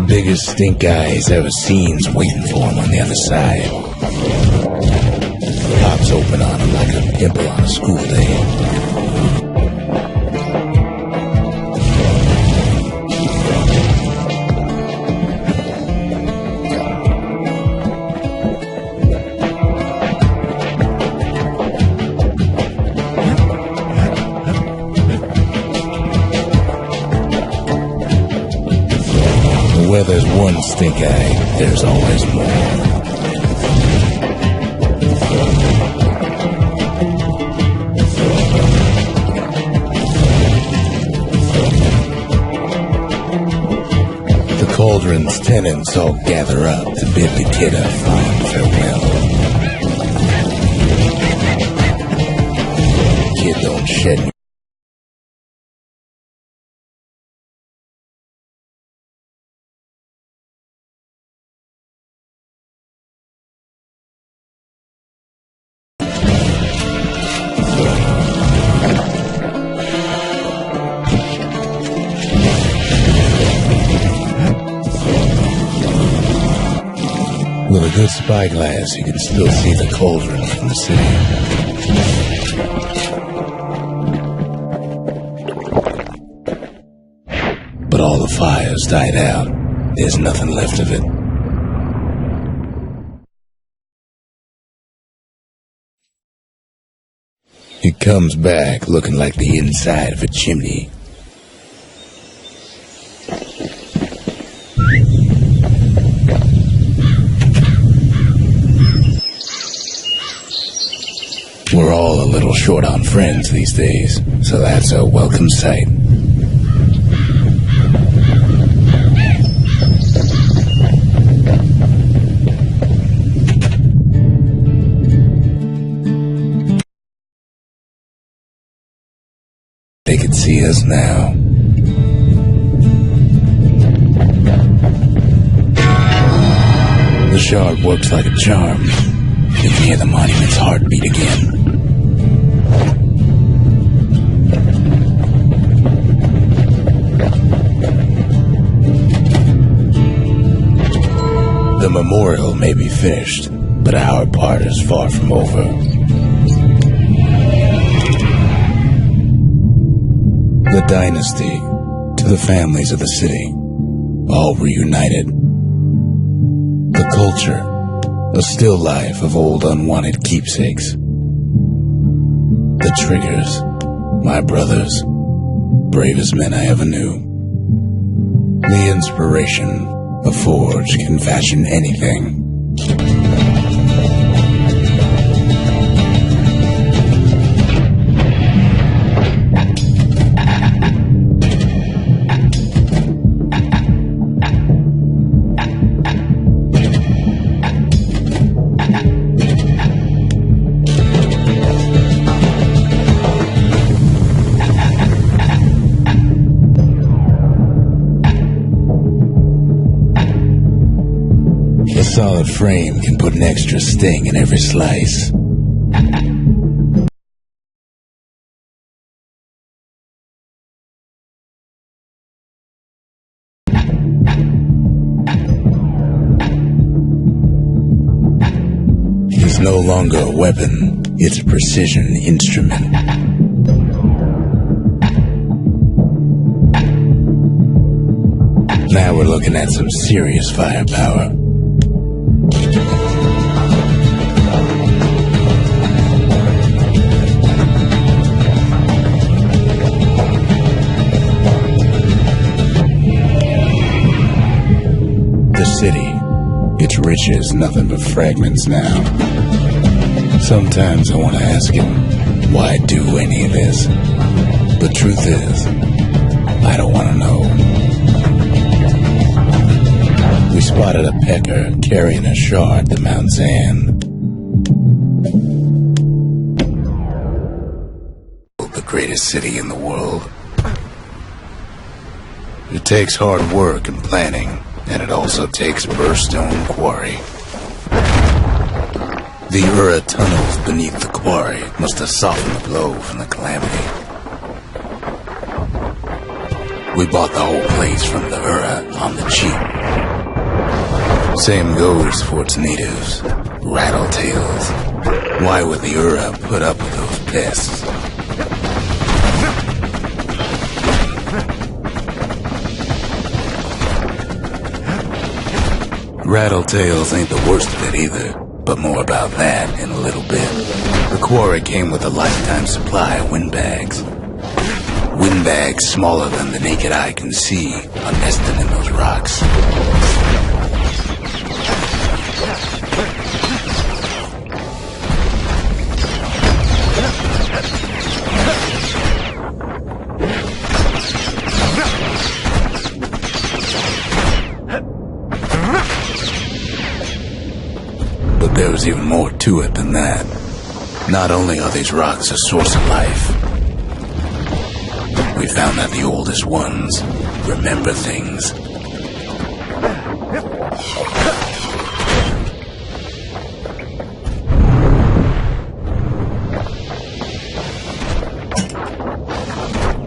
Biggest stink eye he's ever seen's waiting for him on the other side. Pops open on him like a pimple on a school day. Where there's one stink eye, there's always more. The cauldron's tenants all gather up to bid the kid a fond farewell. Kid don't shed. With a good spyglass, you can still see the cauldron from the city. But all the fires died out. There's nothing left of it. It comes back looking like the inside of a chimney. We're all a little short on friends these days, so that's a welcome sight. They could see us now. The shard works like a charm. You can hear the monument's heartbeat again. The memorial may be finished, but our part is far from over. The dynasty, to the families of the city, all reunited. The culture, a still life of old unwanted keepsakes. The triggers, my brothers, bravest men I ever knew. The inspiration, a forge can fashion anything. A solid frame can put an extra sting in every slice. It's no longer a weapon, it's a precision instrument. Now we're looking at some serious firepower. The city, its riches, nothing but fragments now. Sometimes I want to ask him, why do any of this? The truth is, I don't want to know. We spotted a pecker carrying a shard to Mount Zan. The greatest city in the world. It takes hard work and planning, and it also takes burstone quarry. The Ura tunnels beneath the quarry must have softened the blow from the Calamity. We bought the whole place from the Ura on the cheap. Same goes for its natives, rattletails. Why would the Ura put up with those pests? Rattletails ain't the worst of it either, but more about that in a little bit. The quarry came with a lifetime supply of windbags. Windbags smaller than the naked eye can see are nested in those rocks. But there was even more to it than that. Not only are these rocks a source of life, we found that the oldest ones remember things.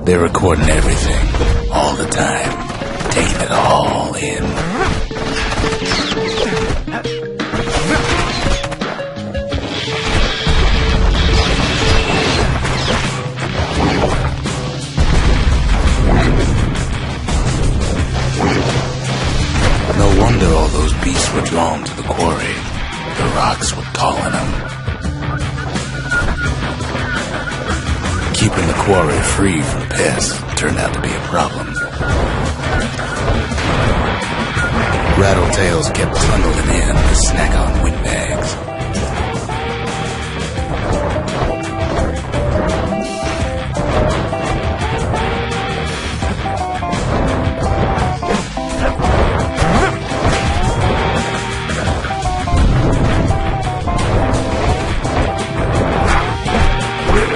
They're recording everything, all the time, taking it all in. No wonder all those beasts were drawn to the quarry. The rocks were calling them. Keeping the quarry free from pests turned out to be a problem. Rattletails kept tunneling in to snack on windbags.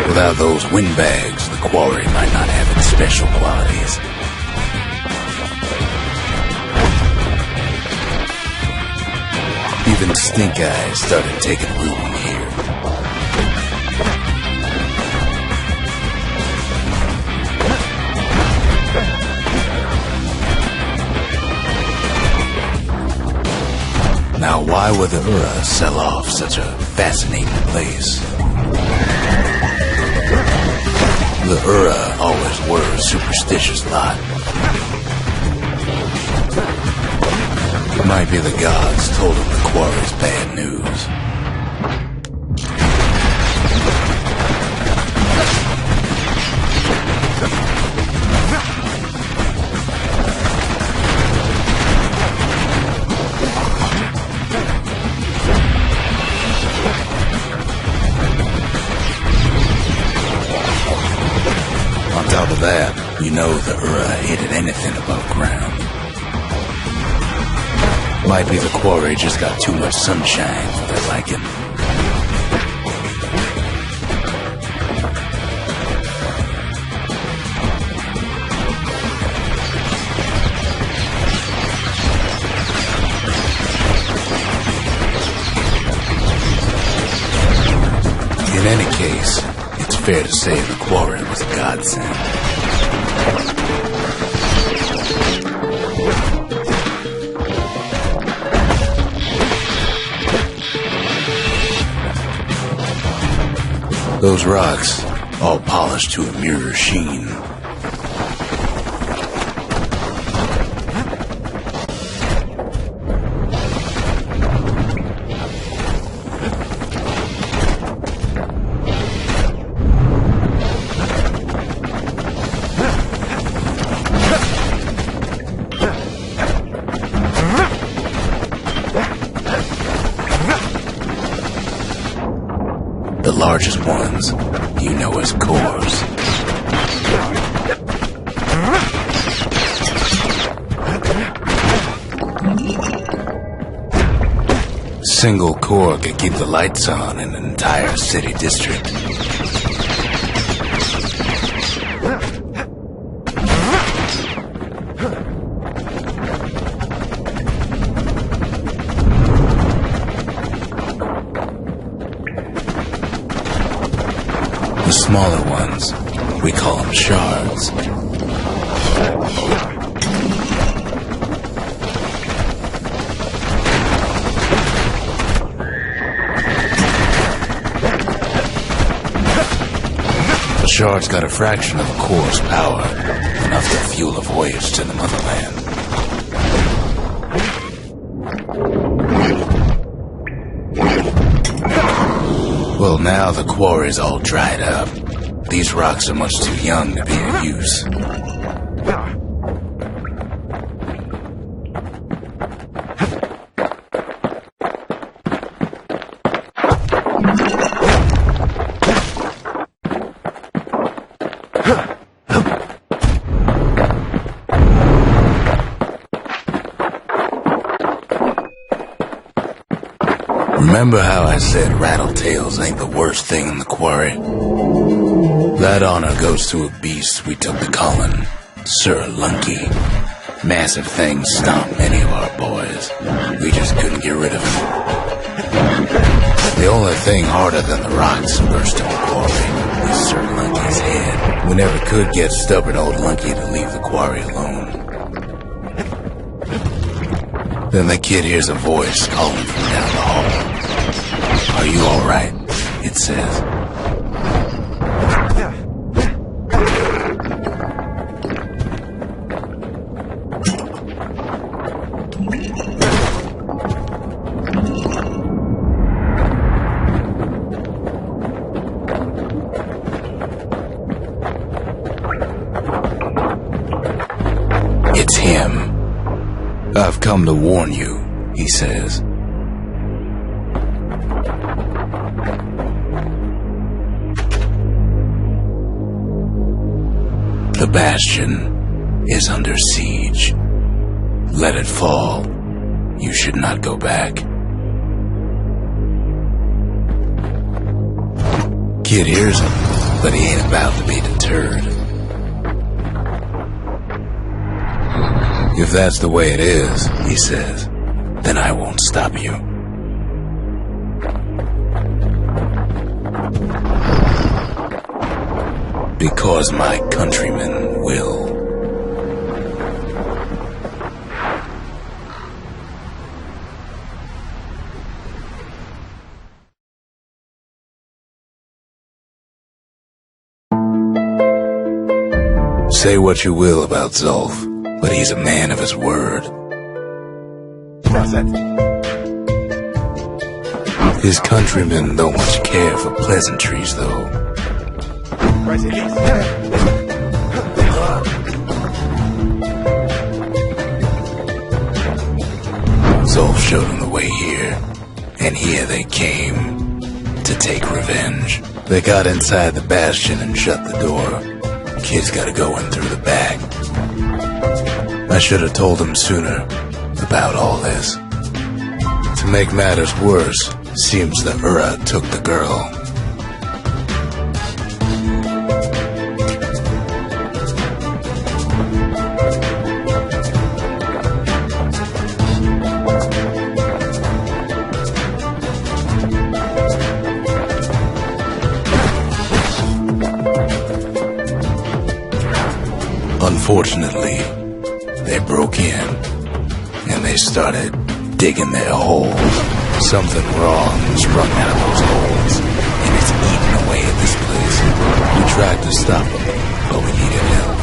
Without those windbags, the quarry might not have its special qualities. Even stink eyes started taking root in here. Now, why would the Ura sell off such a fascinating place? The Ura always were a superstitious lot. It might be the gods told them the quarry's bad news. On top of that, you know the Ura hated anything above ground. Might be the quarry just got too much sunshine for their liking. In any case, it's fair to say the quarry was a godsend. Those rocks, all polished to a mirror sheen. The largest ones, you know as cores. Single core could keep the lights on in an entire city district. The smaller ones, we call them shards. The shards got a fraction of a core's power, enough to fuel a voyage to the motherland. Well, now the quarry's all dried up. These rocks are much too young to be of use. Remember how I said rattletails ain't the worst thing in the quarry? That honor goes to a beast we took to Colin, Sir Lunky. Massive things stomped many of our boys. We just couldn't get rid of him. The only thing harder than the rocks burst in the quarry was Sir Lunky's head. We never could get stubborn old Lunky to leave the quarry alone. Then the kid hears a voice calling from down the hall. "Are you all right?" it says. It's him. "I've come to warn you," he says. The Bastion is under siege. Let it fall. You should not go back. Kid hears him, but he ain't about to be deterred. "If that's the way it is," he says, "then I won't stop you." Because my countrymen will. Say what you will about Zolf, but he's a man of his word. His countrymen don't much care for pleasantries, though. Zolf showed him the way here, and here they came to take revenge. They got inside the Bastion and shut the door. Kid's gotta go in through the back. I should have told him sooner about all this. To make matters worse, seems the Ura took the girl. Unfortunately, they broke in, and they started digging their hole. Something wrong sprung out of those holes, and it's eating away way at this place. We tried to stop him, but we needed help.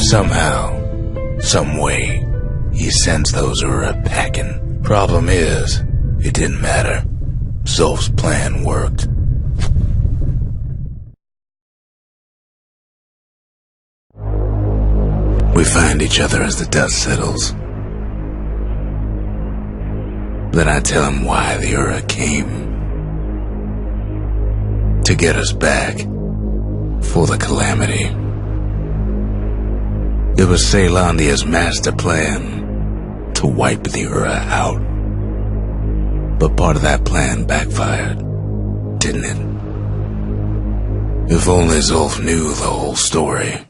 Somehow, some way, he sends those who are packing. Problem is, it didn't matter. Zolf's plan worked. We find each other as the dust settles. Then I tell him why the Ura came. To get us back. For the Calamity. It was Ceylandia's master plan to wipe the Ura out. But part of that plan backfired, didn't it? If only Zolf knew the whole story.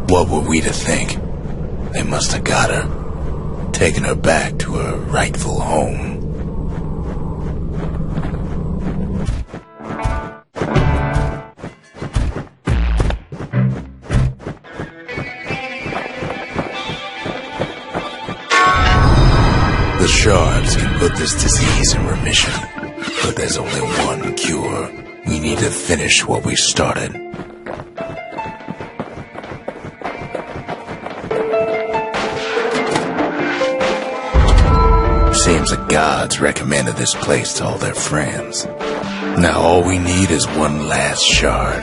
What were we to think? They must have got her, taken her back to her rightful home. The shards can put this disease in remission, but there's only one cure. We need to finish what we started. Seems the gods recommended this place to all their friends. Now all we need is one last shard.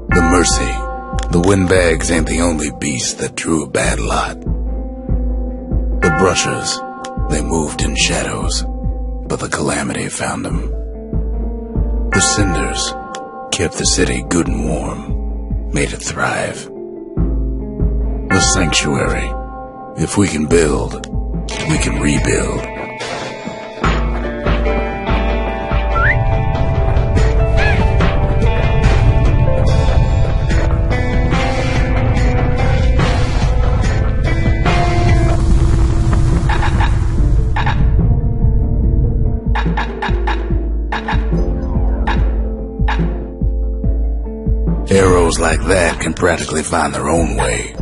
The Mercy. The windbags ain't the only beast that drew a bad lot. The Brushers, they moved in shadows, but the Calamity found them. The Cinders kept the city good and warm, made it thrive. The Sanctuary, if we can build, we can rebuild. Arrows like that can practically find their own way.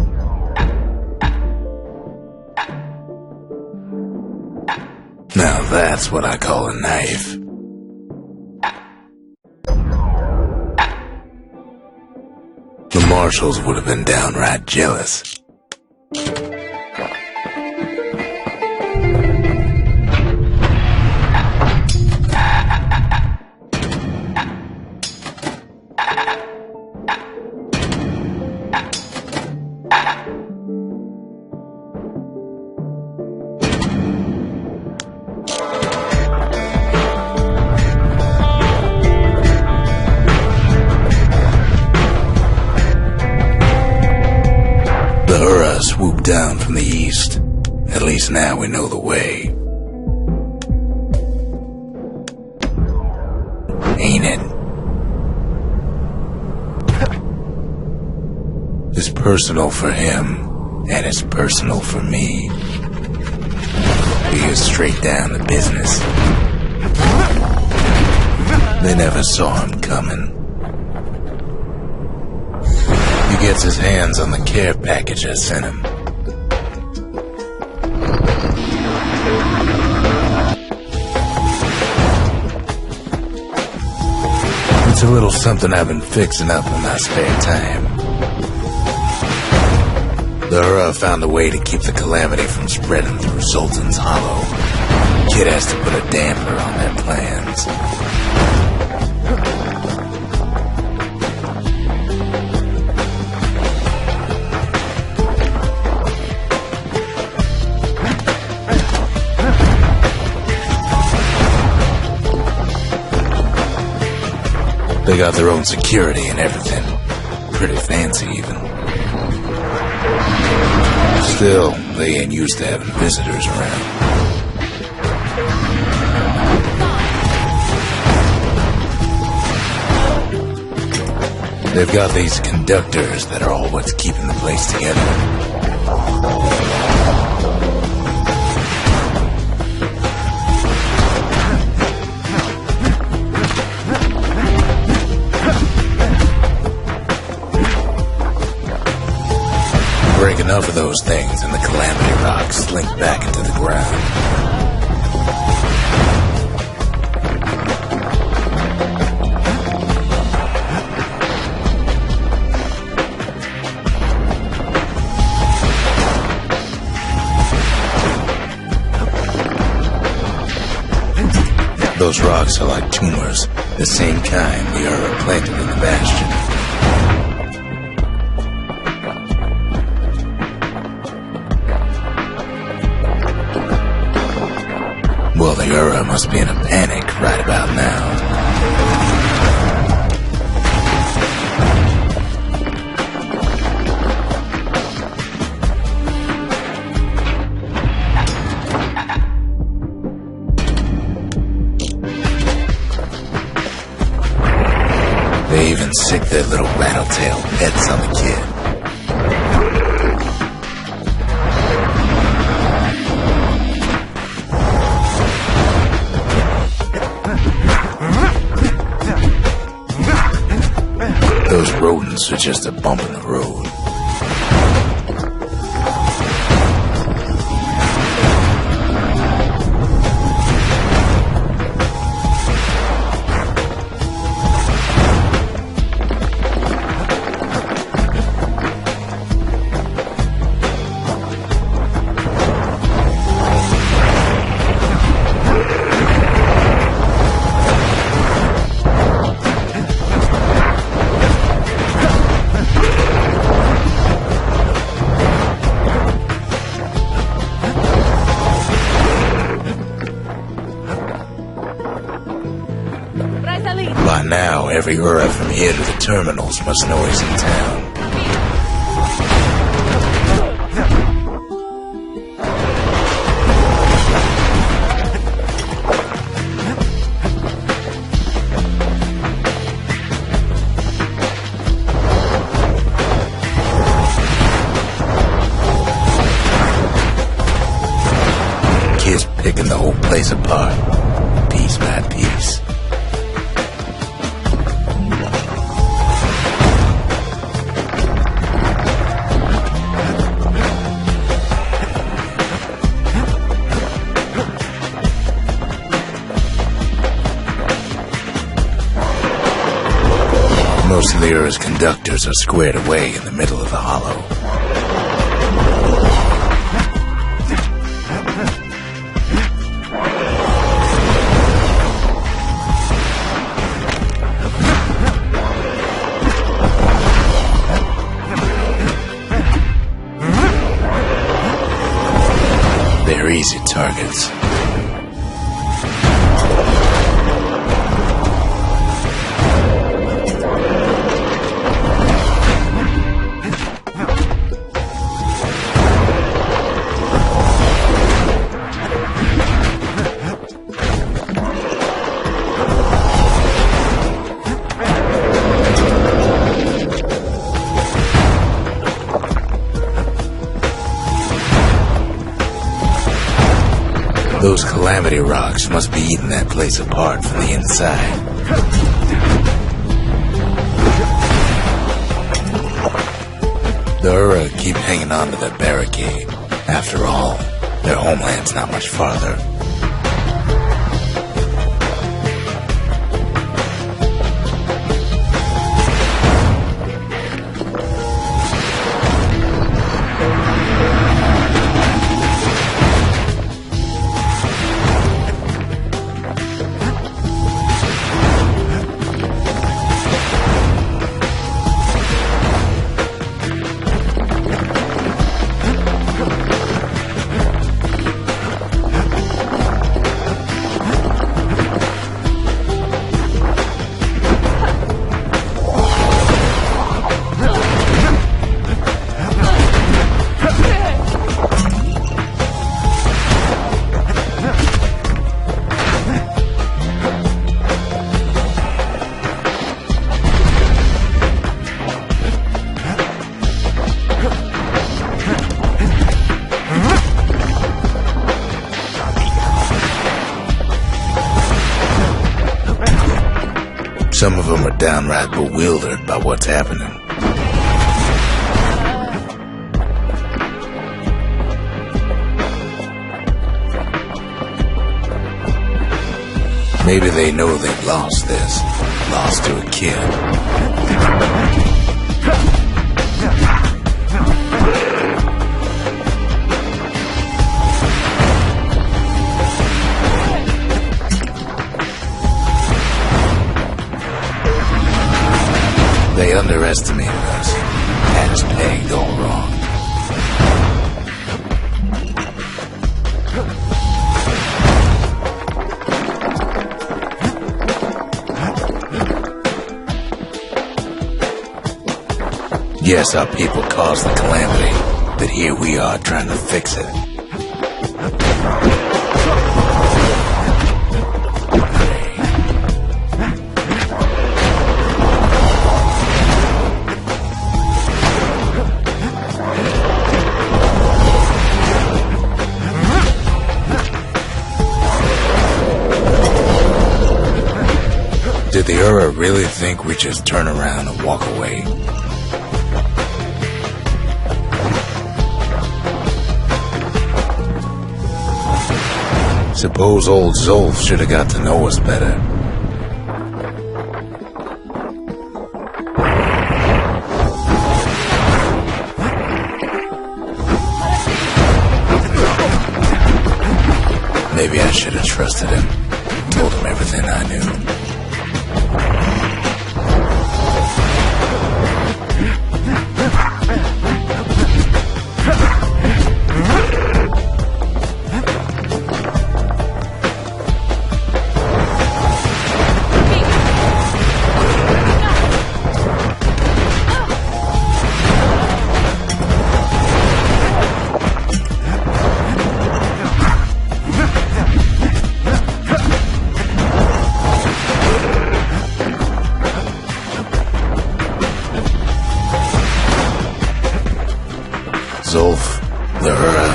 Now that's what I call a knife. The marshals would have been downright jealous. Swooped down from the east. At least now we know the way. Ain't it? It's personal for him, and it's personal for me. We get straight down to business. They never saw him coming. He gets his hands on the care package I sent him. It's a little something I've been fixing up in my spare time. The Hura found a way to keep the Calamity from spreading through Sultan's Hollow. Kid has to put a damper on their plans. They got their own security and everything. Pretty fancy, even. Still, they ain't used to having visitors around. They've got these conductors that are all what's keeping the place together. Break enough of those things and the Calamity rocks slink back into the ground. Those rocks are like tumors, the same kind the Ura planted in the Bastion. Well, the Ura must be in a panic right about now. They even sick their little rattletail pets on the kid. Those rodents are just a bump in the road. By now, every Ura from here to the terminals must know he's in town. Kids picking the whole place apart, piece by piece. Most of the Ura's conductors are squared away in the middle of the hollow. They're easy targets. Those Calamity rocks must be eating that place apart from the inside. The Ura keep hanging on to their barricade. After all, their homeland's not much farther. Some of them are downright bewildered by what's happening. Maybe they know they've lost to a kid. They underestimated us, had us pegged all wrong. Yes, our people caused the calamity, but here we are trying to fix it. Did the Ura really think we'd just turn around and walk away? Suppose old Zolf should have got to know us better. Maybe I should have trusted him, told him everything I knew. Zolf, the Ura,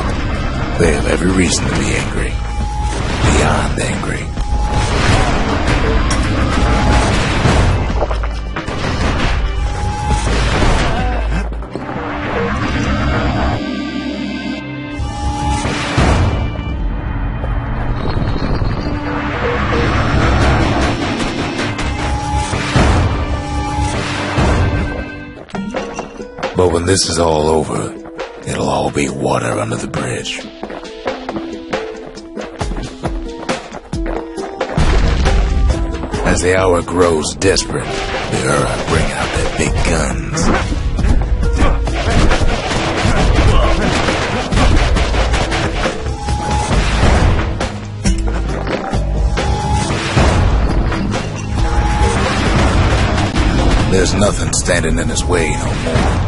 they have every reason to be angry. Beyond angry. But when this is all over, it'll all be water under the bridge. As the hour grows desperate, the Ura bring out their big guns. There's nothing standing in his way no more.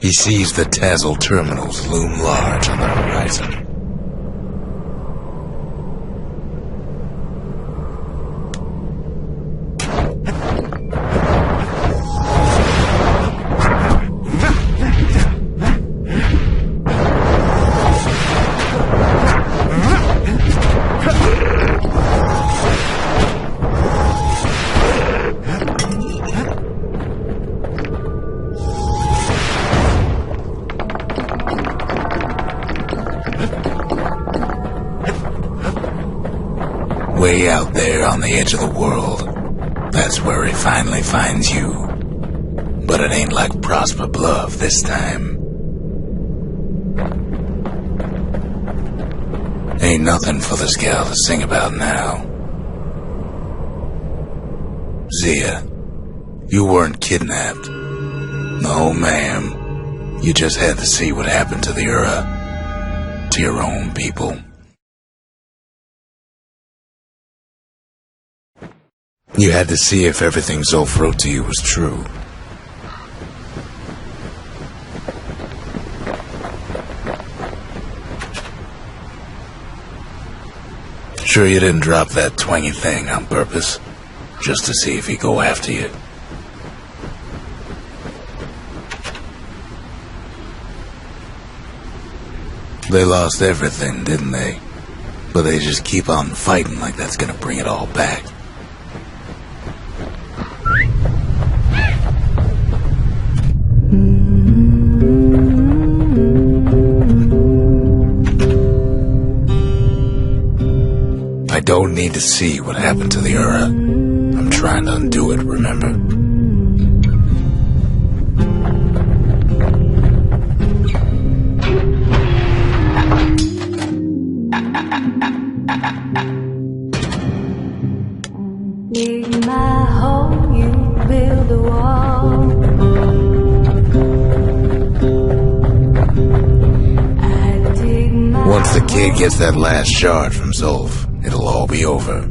He sees the Tazzle terminals loom large on the horizon. Way out there on the edge of the world, that's where he finally finds you. But it ain't like Prosper Bluff this time. Ain't nothing for this gal to sing about now. Zia, you weren't kidnapped. No, ma'am. You just had to see what happened to the Ura, to your own people. You had to see if everything Zolf wrote to you was true. Sure you didn't drop that twangy thing on purpose, just to see if he'd go after you? They lost everything, didn't they? But they just keep on fighting like that's gonna bring it all back. don't need to see what happened to the era. I'm trying to undo it, remember? Dig my hole, you build a wall. I dig my Once the kid gets that last shard from Zolf, it'll all be over.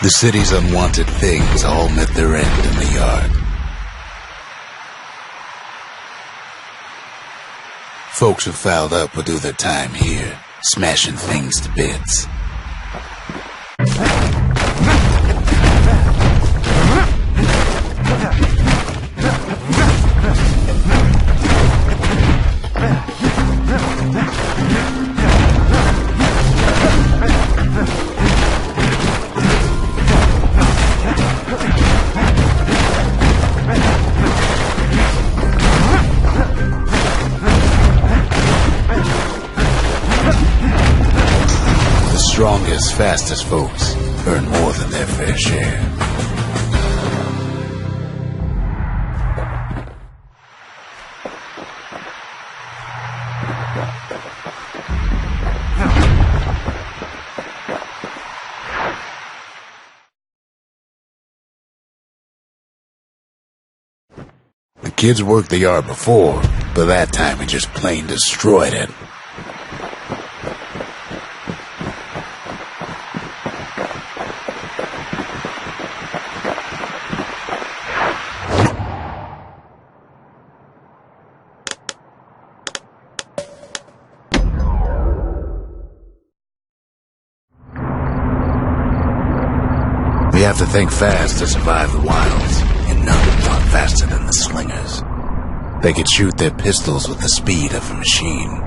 The city's unwanted things all met their end in the yard. Folks who fouled up will do their time here, smashing things to bits. Strongest, fastest folks earn more than their fair share. The kids worked the yard before, but that time we just plain destroyed it. We have to think fast to survive the wilds, and nothing's not faster than the slingers. They could shoot their pistols with the speed of a machine.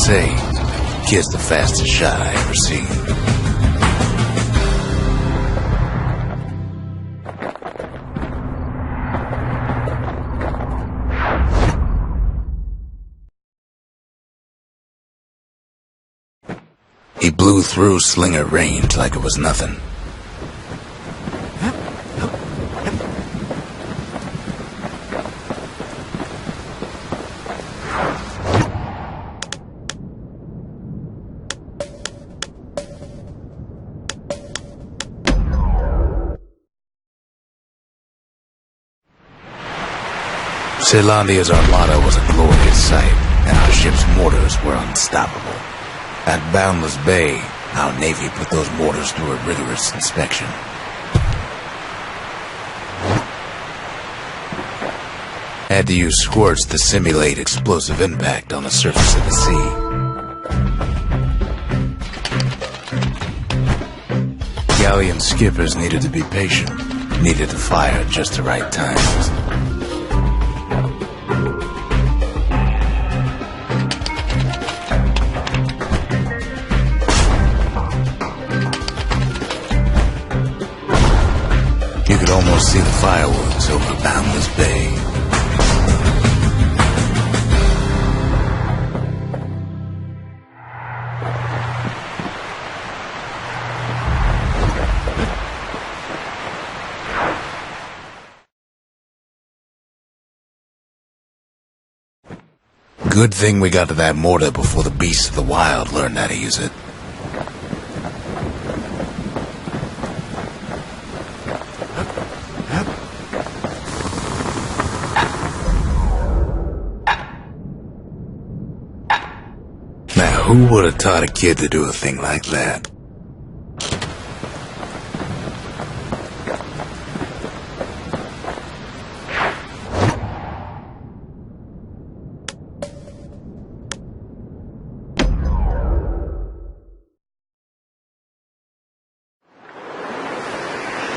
Say, kid's the fastest shot I ever seen. He blew through slinger range like it was nothing. Zealandia's armada was a glorious sight, and our ship's mortars were unstoppable. At Boundless Bay, our Navy put those mortars through a rigorous inspection. Had to use squirts to simulate explosive impact on the surface of the sea. Galleon skippers needed to be patient, needed to fire at just the right times. fireworks over Boundless Bay. Good thing we got to that mortar before the beasts of the wild learned how to use it. Now, who would have taught a kid to do a thing like that?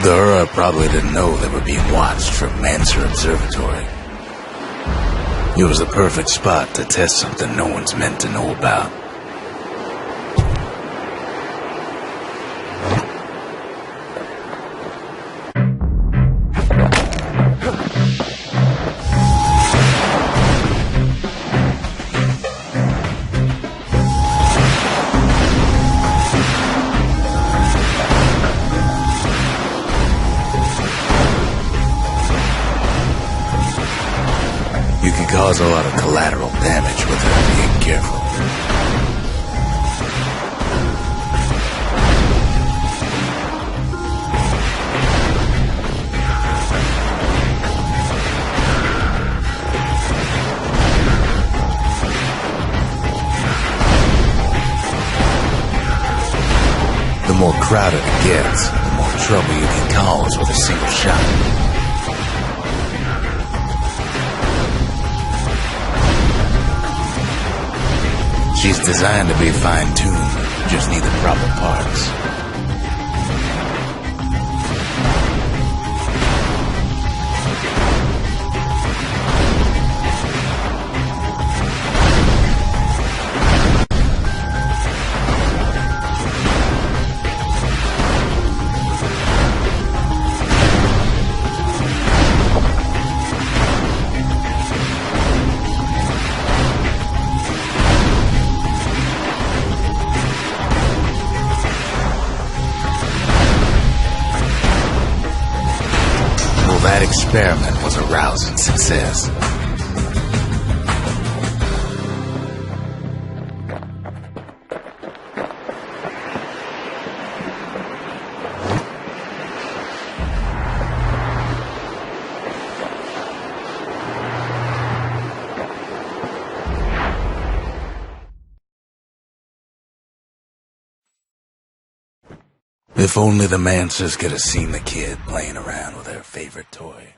The Ura probably didn't know they were being watched from Manser Observatory. It was the perfect spot to test something no one's meant to know about. Cause a lot of collateral damage without being careful. The more crowded it gets, the more trouble you can cause with a single shot. She's designed to be fine-tuned, just need the proper parts. That experiment was a rousing success. If only the Mansers could have seen the kid playing around with her favorite toy.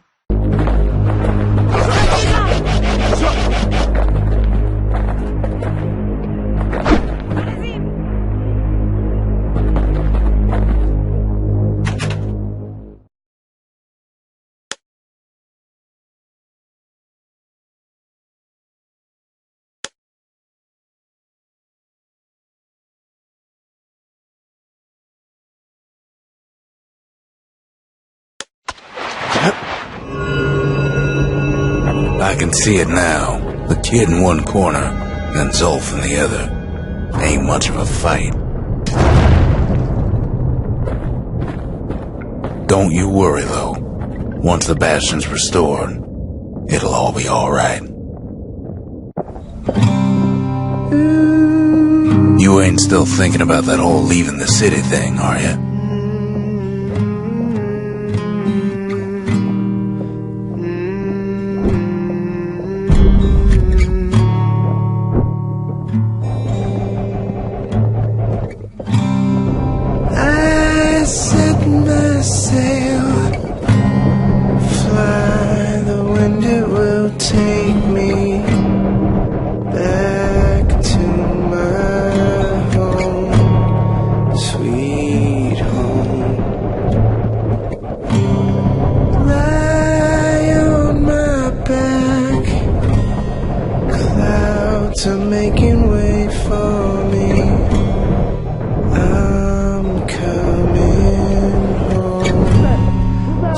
I can see it now. The kid in one corner, and Zolf in the other. Ain't much of a fight. Don't you worry, though. Once the Bastion's restored, it'll all be alright. You ain't still thinking about that whole leaving the city thing, are you?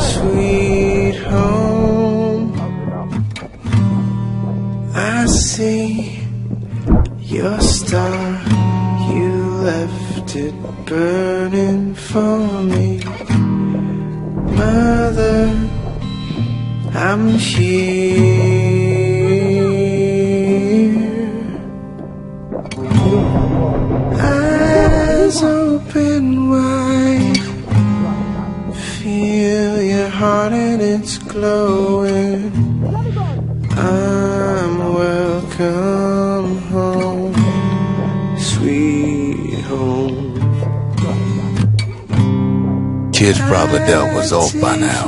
Sweet I see your star, you left it burning for me. Mother, I'm here. Eyes open wide, feel your heart and it's glowing. I'm welcome home, sweet home. Kid's probably dealt with Zolt by now.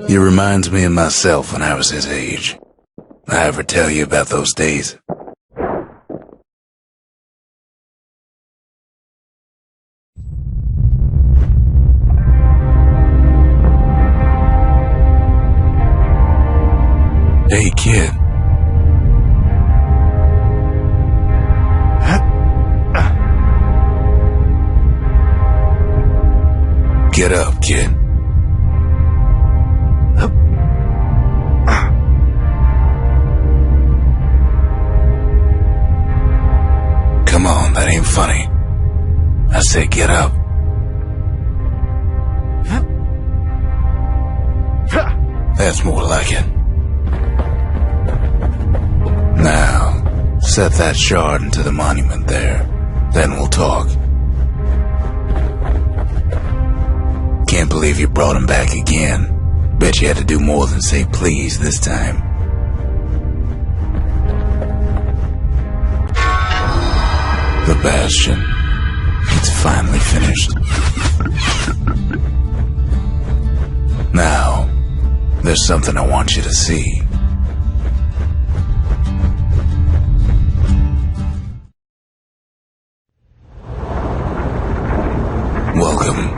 He reminds me of myself when I was his age. I ever tell you about those days? Hey, kid. Get up, kid. Come on, that ain't funny. I said get up. That's more like it. Now, set that shard into the monument there. Then we'll talk. Can't believe you brought him back again. Bet you had to do more than say please this time. The Bastion. It's finally finished. Now, there's something I want you to see. Welcome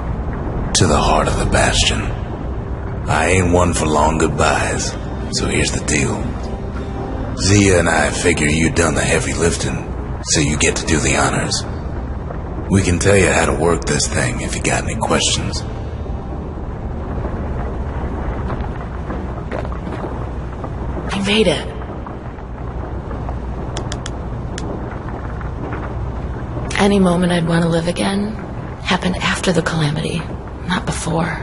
to the heart of the Bastion. I ain't one for long goodbyes, so here's the deal. Zia and I figure you done the heavy lifting, so you get to do the honors. We can tell you how to work this thing if you got any questions. I made it. Any moment I'd want to live again happened after the calamity, not before.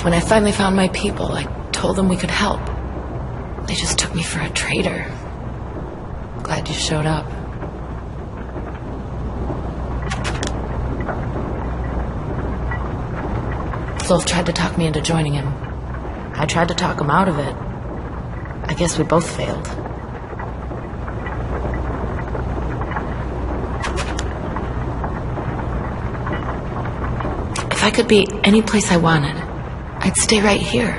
When I finally found my people, I told them we could help. They just took me for a traitor. Glad you showed up. Zolf tried to talk me into joining him. I tried to talk him out of it. I guess we both failed. If I could be any place I wanted, I'd stay right here.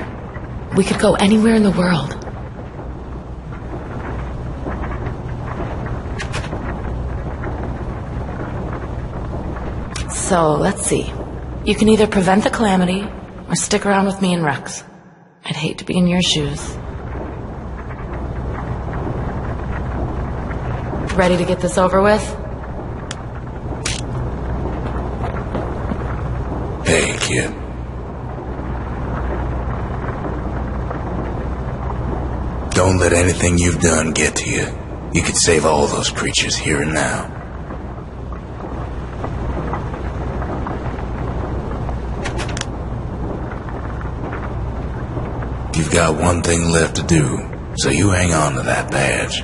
We could go anywhere in the world. So, let's see. You can either prevent the calamity, or stick around with me and Rex. I'd hate to be in your shoes. Ready to get this over with? Hey, kid. Don't let anything you've done get to you. You could save all those creatures here and now. You've got one thing left to do, so you hang on to that badge.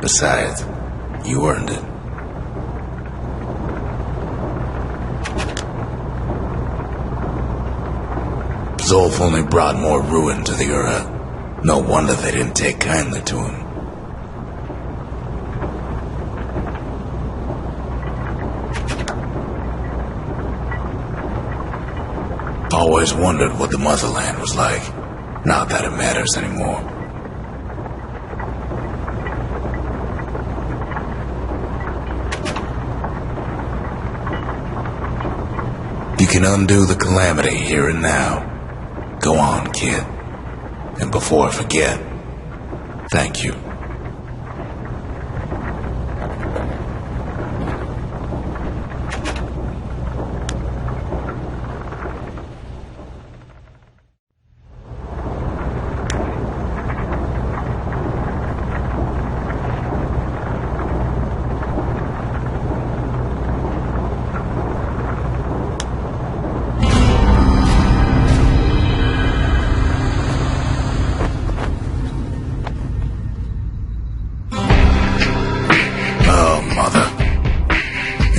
Besides, you earned it. Zolf only brought more ruin to the Ura. No wonder they didn't take kindly to him. Always wondered what the motherland was like. Not that it matters anymore. You can undo the calamity here and now. Go on, kid. And before I forget, thank you.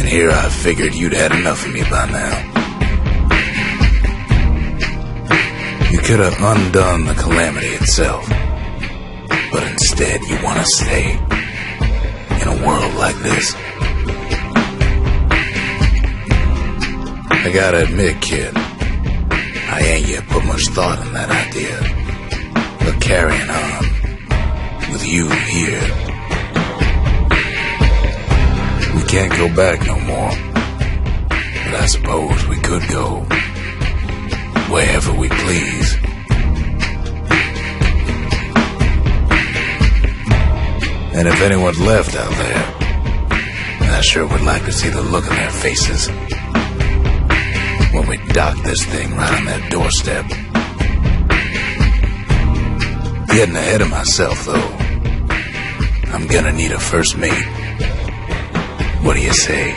here I figured you'd had enough of me by now. You could have undone the calamity itself, but instead you want to stay in a world like this. I gotta admit, kid, I ain't yet put much thought in that idea of carrying on with you here. We can't go back no more, but I suppose we could go wherever we please. And if anyone's left out there, I sure would like to see the look on their faces when we dock this thing right on their doorstep. Getting ahead of myself, though. I'm gonna need a first mate. What do you say?